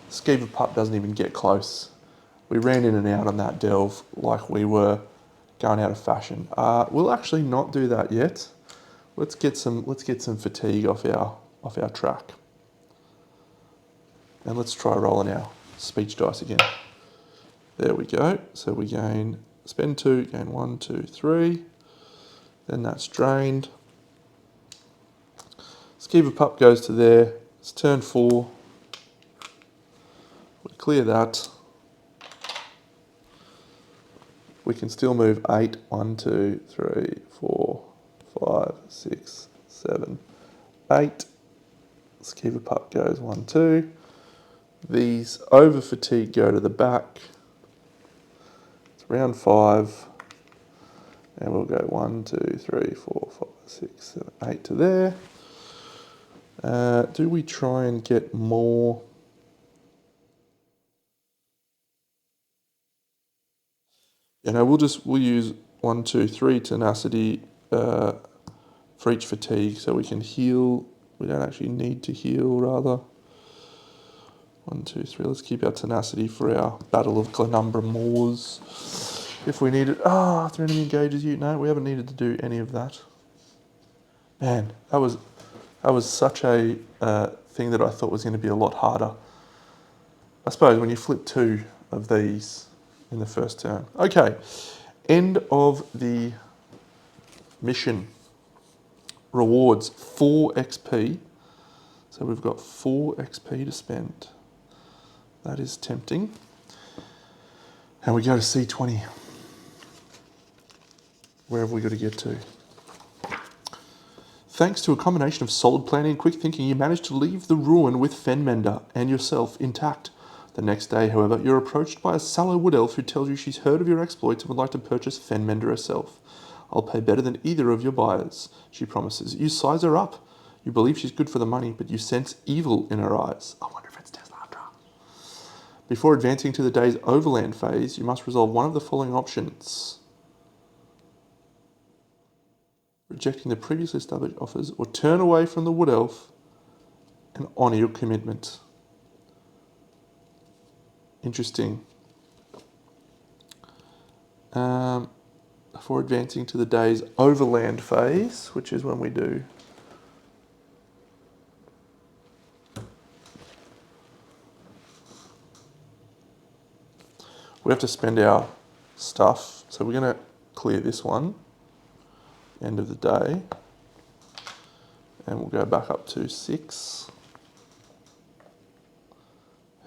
A: Skeever Pup doesn't even get close. We ran in and out on that delve like we were going out of fashion. We'll actually not do that yet. Let's get some fatigue off our track. And let's try rolling our speech dice again. There we go. So we spend 2, gain 1, 2, 3. Then that's drained. Skeever Pup goes to there. It's turn 4. We clear that. We can still move 8. 1, 2, 3, 4, 5, 6, 7, 8. Skeever Pup goes 1, 2. These over fatigue go to the back. It's round 5. And we'll go 1, 2, 3, 4, 5, 6, 7, 8 to there. Do we try and get more? You know, we'll use 1, 2, 3 tenacity for each fatigue, so we can heal. We don't actually need to heal, rather. 1, 2, 3. Let's keep our tenacity for our Battle of Glenumbra Moors. If we need it. After enemy engages you. No, we haven't needed to do any of that. Man, that was such a thing that I thought was going to be a lot harder. I suppose when you flip 2 of these in the first turn. Okay, end of the mission. Rewards 4 XP. So we've got 4 XP to spend. That is tempting. And we go to C20. Where have we got to get to? Thanks to a combination of solid planning and quick thinking, you managed to leave the ruin with Fenmender and yourself intact. The next day, however, you're approached by a sallow wood elf who tells you she's heard of your exploits and would like to purchase Fenmender herself. I'll pay better than either of your buyers, she promises. You size her up. You believe she's good for the money, but you sense evil in her eyes. I wonder if it's Teslandra. Before advancing to the day's overland phase, you must resolve one of the following options. Rejecting the previously established offers, or turn away from the wood elf and honour your commitment. Interesting. Before advancing to the day's overland phase, which is when we do we have to spend our stuff. So we're going to clear this one. end of the day. And we'll go back up to 6.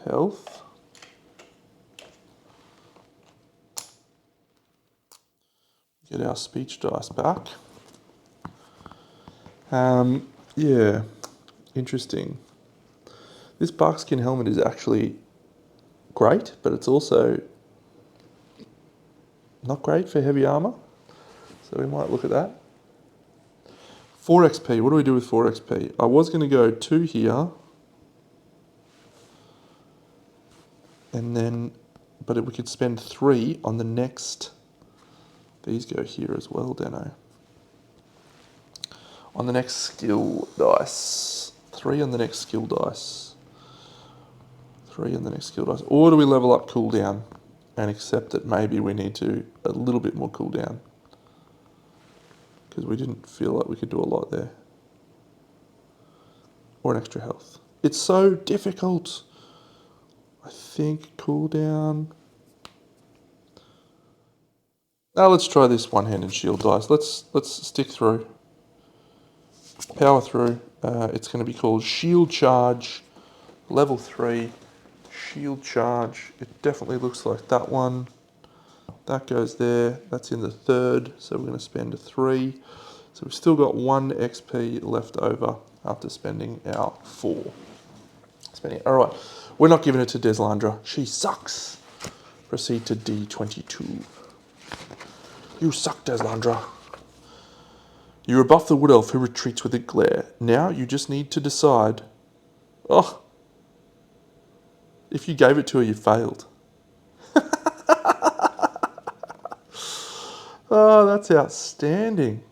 A: Health. Get our speech dice back. Yeah, interesting. This barkskin helmet is actually great, but it's also not great for heavy armor. So we might look at that. 4 XP, what do we do with 4 XP? I was going to go 2 here. And then, but we could spend 3 on the next. These go here as well, Deno. On the next skill dice. 3 on the next skill dice. 3 on the next skill dice. Or do we level up cooldown and accept that maybe we need to a little bit more cooldown? Because we didn't feel like we could do a lot there. Or an extra health. It's so difficult. I think cooldown. Now let's try this one-handed shield dice. Let's stick through. Power through. It's going to be called Shield Charge, level 3. Shield Charge. It definitely looks like that one. That goes there. That's in the 3rd. So we're going to spend a 3. So we've still got 1 XP left over after spending our 4. All right. We're not giving it to Deslandra. She sucks. Proceed to D22. You suck, Deslandra. You rebuff the wood elf who retreats with a glare. Now you just need to decide. Oh. If you gave it to her, you failed. Oh, that's outstanding.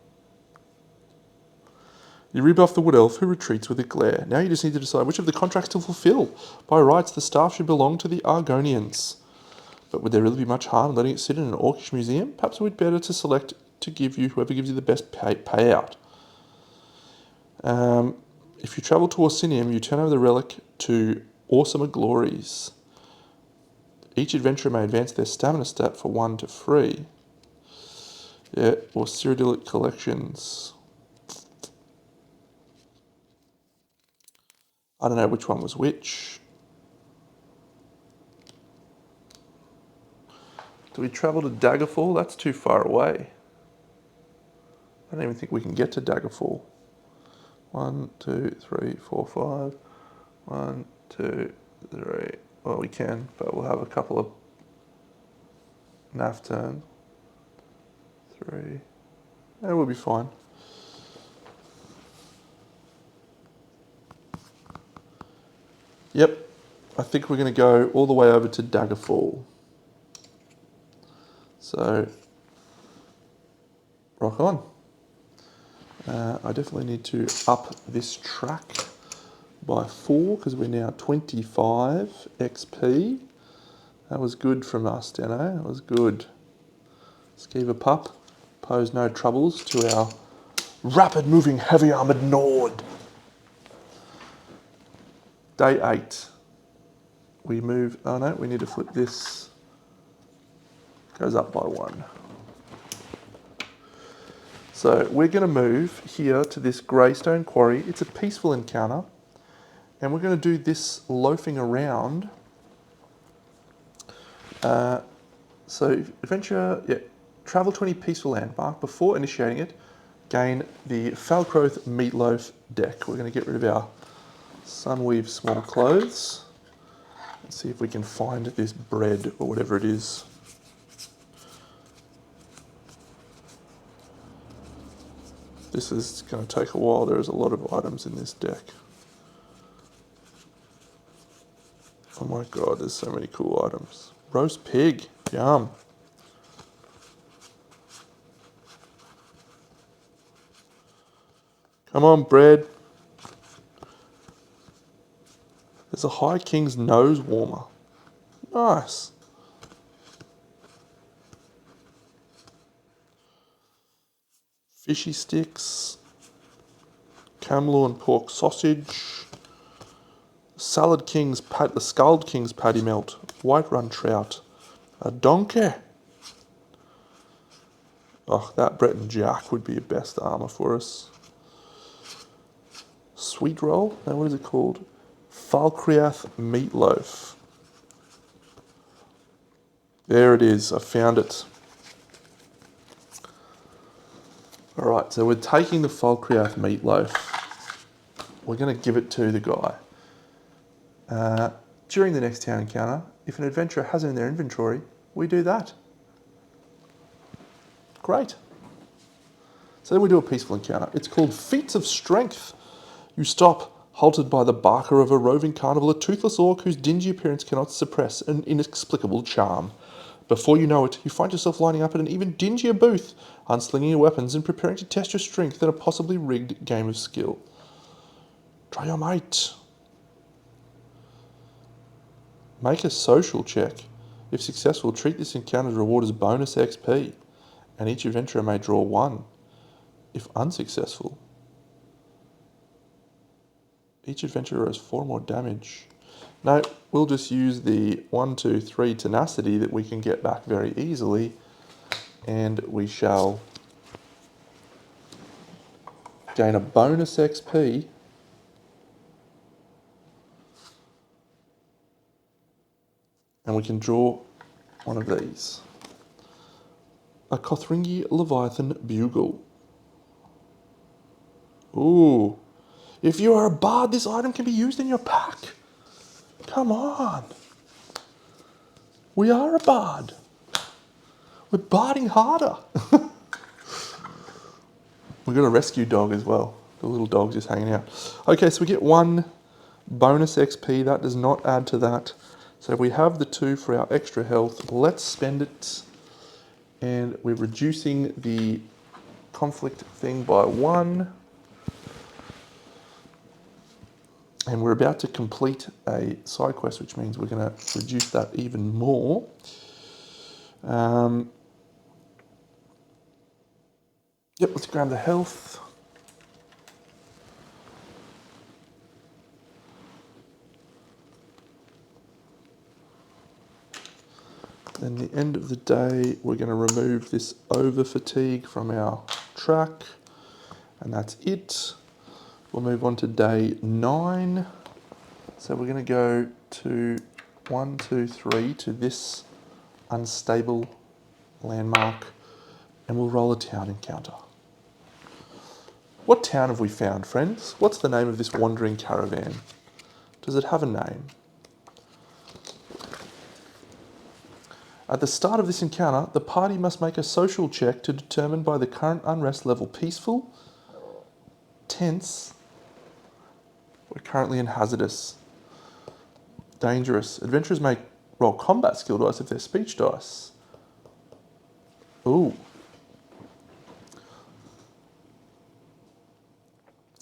A: You rebuff the wood elf who retreats with a glare. Now you just need to decide which of the contracts to fulfill. By rights, the staff should belong to the Argonians. But would there really be much harm in letting it sit in an orcish museum? Perhaps it would be better to select to give you whoever gives you the best payout. If you travel to Orsinium, you turn over the relic to Awesomer Glories. Each adventurer may advance their stamina stat for 1 to 3. Yeah, or Cyrodiilic collections. I don't know which one was which. Do we travel to Daggerfall? That's too far away. I don't even think we can get to Daggerfall. 1, 2, 3, 4, 5. 1, 2, 3. Well, we can, but we'll have a couple of naff turns. 3. Yeah, we'll be fine. Yep, I think we're going to go all the way over to Daggerfall. So, rock on. I definitely need to up this track by 4 because we're now 25 XP. That was good from us, Deno. That was good. Skiva Pup posed no troubles to our rapid moving heavy armoured Nord. Day 8. We move, oh no, we need to flip this. Goes up by 1. So we're going to move here to this Greystone Quarry. It's a peaceful encounter. And we're going to do this loafing around. So adventure, yeah, travel to any peaceful landmark. Before initiating it, gain the Falcroth Meatloaf deck. We're going to get rid of our Sunweave small clothes. Let's see if we can find this bread or whatever it is. This is going to take a while. There's a lot of items in this deck. Oh my god, there's so many cool items. Roast pig, yum. Come on, bread. There's a High King's nose warmer. Nice. Fishy sticks. Camelon pork sausage. Salad King's the Scald King's patty melt. White run trout. A donkey. Oh, that Breton Jack would be a best armor for us. Sweet roll? No, what is it called? Falkreath meatloaf. There it is, I found it. Alright, so we're taking the Falkreath meatloaf. We're going to give it to the guy. During the next town encounter, if an adventurer has it in their inventory, we do that. Great. So then we do a peaceful encounter. It's called Feats of Strength. You stop, halted by the barker of a roving carnival, a toothless orc whose dingy appearance cannot suppress an inexplicable charm. Before you know it, you find yourself lining up at an even dingier booth, unslinging your weapons and preparing to test your strength in a possibly rigged game of skill. Try your might. Make a social check. If successful, treat this encounter's reward as bonus XP, and each adventurer may draw 1. If unsuccessful, each adventurer has 4 more damage. No, we'll just use the 1, 2, 3 tenacity that we can get back very easily, and we shall gain a bonus XP and we can draw one of these. A Kothringi Leviathan Bugle. Ooh. If you are a bard, this item can be used in your pack. Come on. We are a bard. We're barding harder. We've got a rescue dog as well. The little dog's just hanging out. Okay, so we get 1 bonus XP. That does not add to that. So we have the 2 for our extra health. Let's spend it. And we're reducing the conflict thing by 1. And we're about to complete a side quest, which means we're going to reduce that even more. Yep, let's grab the health. Then the end of the day, we're going to remove this over fatigue from our track, and that's it. We'll move on to day 9. So we're going to go to 1, 2, 3 to this unstable landmark, and we'll roll a town encounter. What town have we found, friends? What's the name of this wandering caravan? Does it have a name? At the start of this encounter, the party must make a social check to determine by the current unrest level peaceful, tense, we're currently in hazardous, dangerous. Adventurers may roll combat skill dice if they're speech dice. Ooh.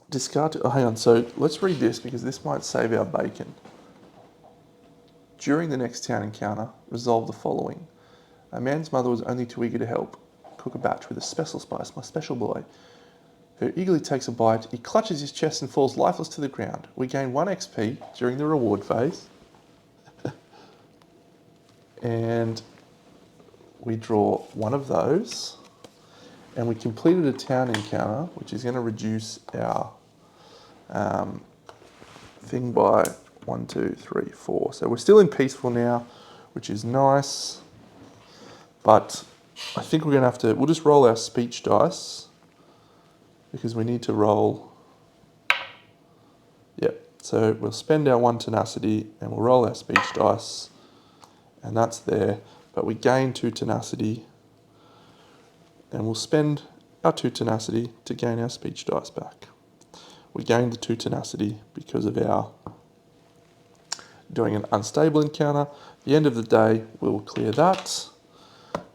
A: Discard, oh, hang on, so let's read this because this might save our bacon. During the next town encounter, resolve the following. A man's mother was only too eager to help. Cook a batch with a special spice, my special boy. Who eagerly takes a bite, he clutches his chest and falls lifeless to the ground. We gain 1 XP during the reward phase. And we draw 1 of those. And we completed a town encounter, which is going to reduce our thing by 1, 2, 3, 4. So we're still in peaceful now, which is nice. But I think we're going to have to, we'll just roll our speech dice because we need to roll. Yep. So we'll spend our 1 tenacity and we'll roll our speech dice, and that's there. But we gain 2 tenacity, and we'll spend our 2 tenacity to gain our speech dice back. We gained the 2 tenacity because of our doing an unstable encounter. At the end of the day, we'll clear that.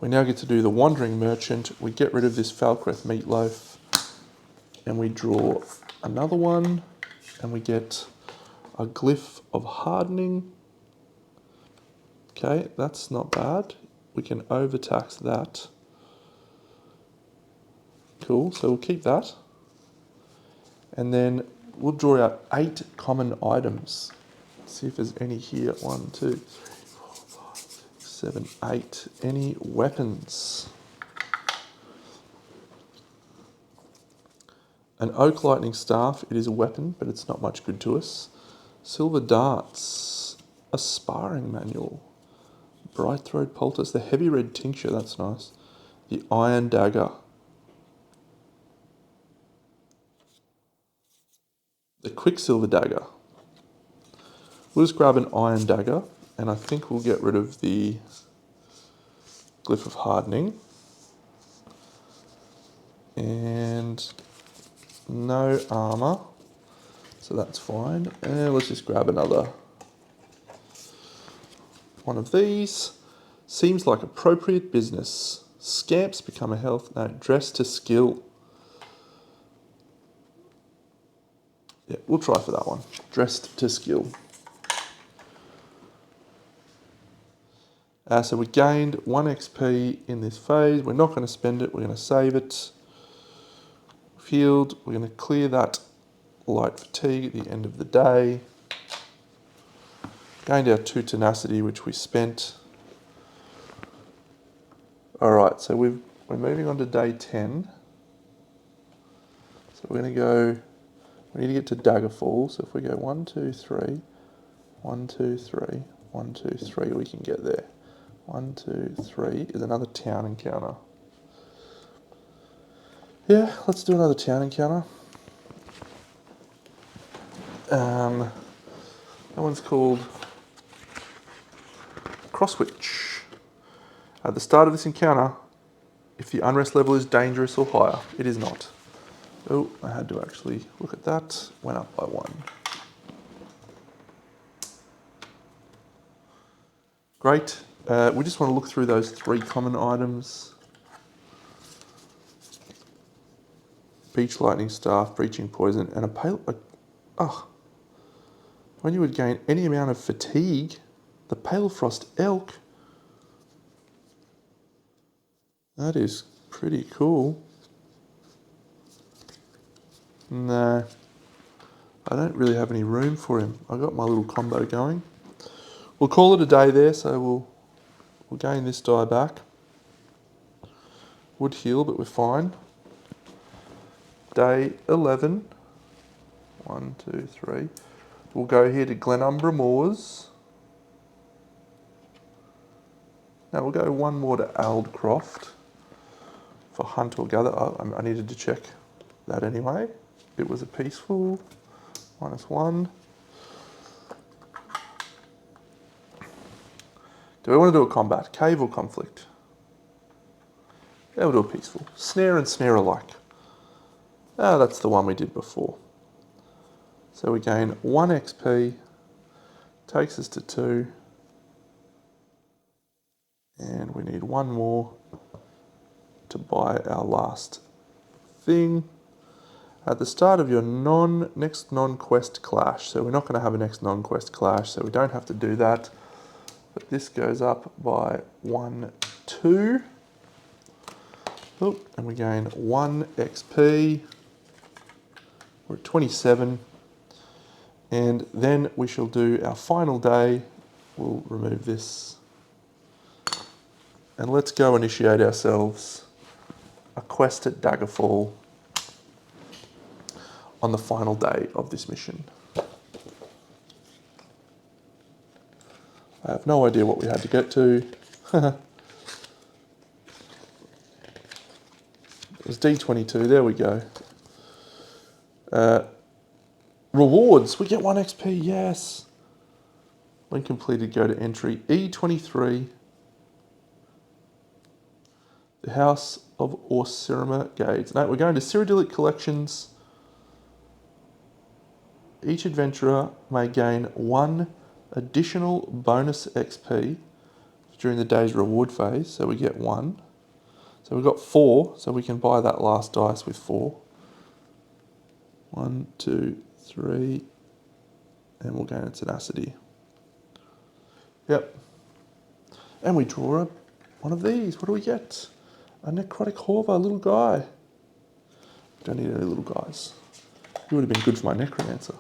A: We now get to do the Wandering Merchant. We get rid of this Falkreath meatloaf, and we draw another one, and we get a Glyph of Hardening. Okay, that's not bad. We can overtax that. Cool, so we'll keep that. And then we'll draw out 8 common items. See if there's any here. 1, 2, 3, 4, 5, 6, 7, 8. Any weapons? An oak lightning staff. It is a weapon, but it's not much good to us. Silver darts. A sparring manual. Bright throat poultice. The heavy red tincture. That's nice. The iron dagger. The quicksilver dagger. We'll just grab an iron dagger, and I think we'll get rid of the glyph of hardening. And no armor, so that's fine. And let's just grab another one of these. Seems like appropriate business. Scamps become a health. No, dress to skill. Yeah, we'll try for that one. Dressed to skill. So we gained 1 XP in this phase. We're not going to spend it. We're going to save it. Field. We're going to clear that light fatigue at the end of the day. Gained our 2 tenacity, which we spent. All right, so we're moving on to day 10. So we're going to go. We need to get to Daggerfall. So if we go 1, 2, 3, 1, 2, 3, 1, 2, 3, we can get there. 1, 2, 3 is another town encounter. Yeah, let's do another town encounter. That one's called Crosswitch. At the start of this encounter, if the unrest level is dangerous or higher, it is not. Oh, I had to actually look at that. Went up by 1. Great. We just want to look through those 3 common items. Beach lightning staff, breaching poison, and a pale... When you would gain any amount of fatigue, the pale frost elk. That is pretty cool. No, I don't really have any room for him. I got my little combo going. We'll call it a day there, so we'll gain this die back. Would heal, but we're fine. Day 11. 1, 2, 3. We'll go here to Glenumbra Moors. Now we'll go 1 more to Aldcroft for hunt or gather. Oh, I needed to check that anyway. It was a peaceful. -1. Do we want to do a combat? Cave or conflict? Yeah, we'll do a peaceful. Snare and snare alike. Ah, that's the one we did before. So we gain 1 XP. Takes us to 2. And we need 1 more to buy our last thing. At the start of your next non-quest clash. So we're not going to have a next non-quest clash, so we don't have to do that. But this goes up by 1, 2. Oh, and we gain 1 XP. We're at 27. And then we shall do our final day. We'll remove this. And let's go initiate ourselves a quest at Daggerfall on the final day of this mission. I have no idea what we had to get to. It was D22, there we go. Rewards, we get 1 XP, yes. When completed, go to entry E23. The House of Orsirima Gades. No, we're going to Cyrodiilic Collections. Each adventurer may gain 1 additional bonus XP during the day's reward phase. So we get 1. So we've got 4, so we can buy that last dice with 4. 1, 2, 3, and we'll gain a tenacity. Yep. And we draw one of these. What do we get? A necrotic Horva, a little guy. Don't need any little guys. He would have been good for my necromancer.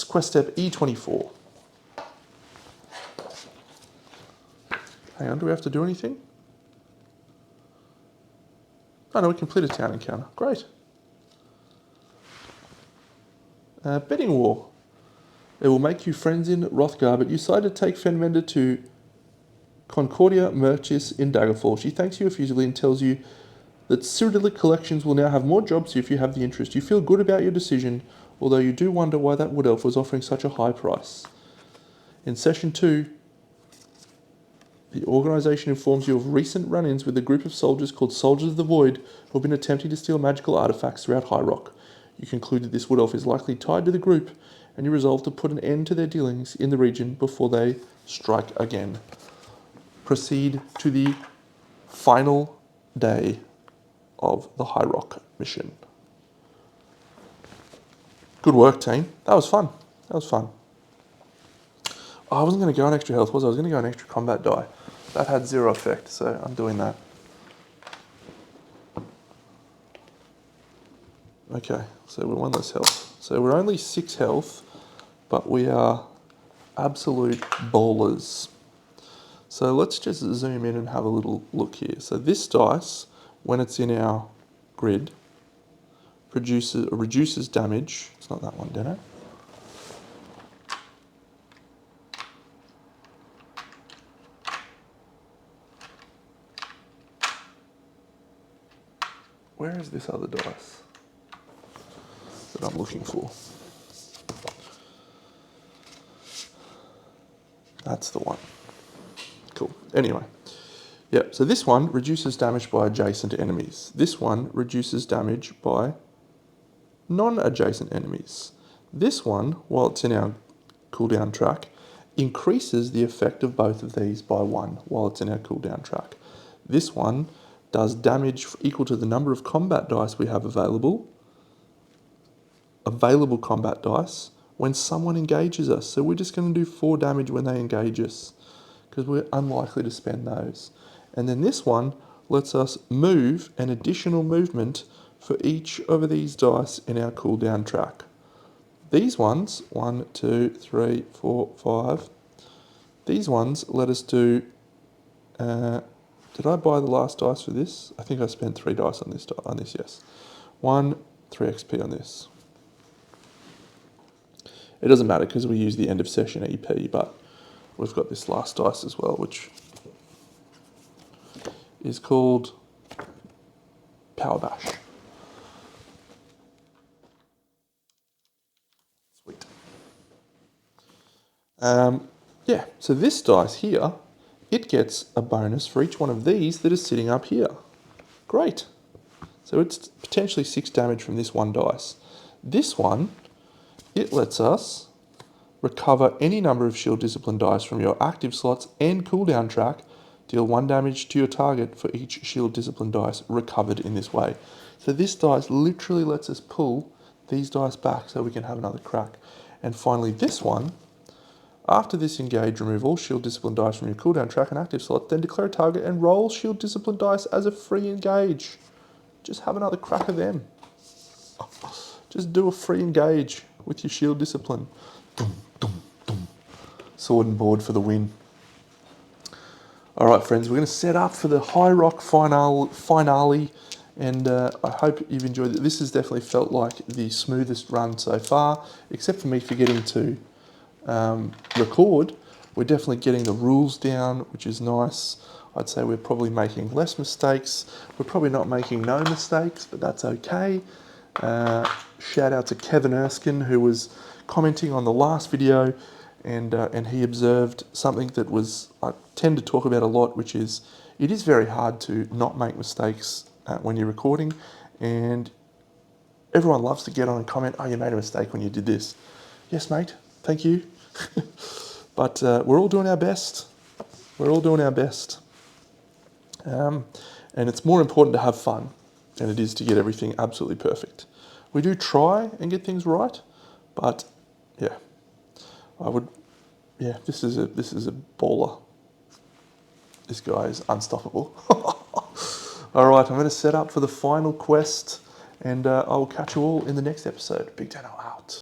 A: Quest step E24. Hang on, do we have to do anything? Oh no, we completed town encounter. Great. Betting war. It will make you friends in Rothgar, but you decide to take Fenmender to Concordia Merchis in Daggerfall. She thanks you effusively and tells you that Cyrodiilic Collections will now have more jobs if you have the interest. You feel good about your decision, although you do wonder why that wood elf was offering such a high price. In session 2, the organisation informs you of recent run-ins with a group of soldiers called Soldiers of the Void who have been attempting to steal magical artefacts throughout High Rock. You conclude that this wood elf is likely tied to the group, and you resolve to put an end to their dealings in the region before they strike again. Proceed to the final day of the High Rock mission. Good work, team. That was fun. That was fun. Oh, I wasn't going to go on extra health, was I? I was going to go on extra combat die. That had 0 effect, so I'm doing that. Okay, so we're 1 less health. So we're only 6 health, but we are absolute ballers. So let's just zoom in and have a little look here. So this dice, when it's in our grid, reduces damage. It's not that one, Deno. Where is this other dice that I'm looking for? That's the one. Cool. Anyway, yeah, so this one reduces damage by adjacent enemies. This one reduces damage by non-adjacent enemies. This one, while it's in our cooldown track, increases the effect of both of these by 1 while it's in our cooldown track. This one does damage equal to the number of combat dice we have available combat dice, when someone engages us. So we're just going to do 4 damage when they engage us, because we're unlikely to spend those. And then this one lets us move an additional movement for each of these dice in our cooldown track. These ones, 1, 2, 3, 4, 5, these ones let us do, did I buy the last dice for this? I think I spent 3 dice on this, yes. 1, 3 XP on this. It doesn't matter because we use the end of session EP, but we've got this last dice as well, which is called Power Bash. Sweet. Yeah, so this dice here, it gets a bonus for each one of these that is sitting up here. Great. So it's potentially 6 damage from this one dice. This one, it lets us recover any number of shield discipline dice from your active slots and cooldown track. Deal 1 damage to your target for each shield discipline dice recovered in this way. So this dice literally lets us pull these dice back so we can have another crack. And finally this one, after this engage, remove all shield discipline dice from your cooldown track and active slot, then declare a target and roll shield discipline dice as a free engage. Just have another crack of them. Just do a free engage with your shield discipline. Dum, dum, dum. Sword and board for the win. All right, friends, we're going to set up for the High Rock finale, and I hope you've enjoyed it. This has definitely felt like the smoothest run so far, except for me forgetting to record. We're definitely getting the rules down, which is nice. I'd say we're probably making less mistakes. We're probably not making no mistakes, but that's okay. Shout out to Kevin Erskine, who was commenting on the last video, and he observed something that I tend to talk about a lot, which is it is very hard to not make mistakes when you're recording, and everyone loves to get on and comment, oh, you made a mistake when you did this. Yes, mate, thank you. But we're all doing our best. We're all doing our best. And it's more important to have fun than it is to get everything absolutely perfect. We do try and get things right, but yeah, this is a baller. This guy is unstoppable. All right, I'm going to set up for the final quest, and I will catch you all in the next episode. Big Deno out.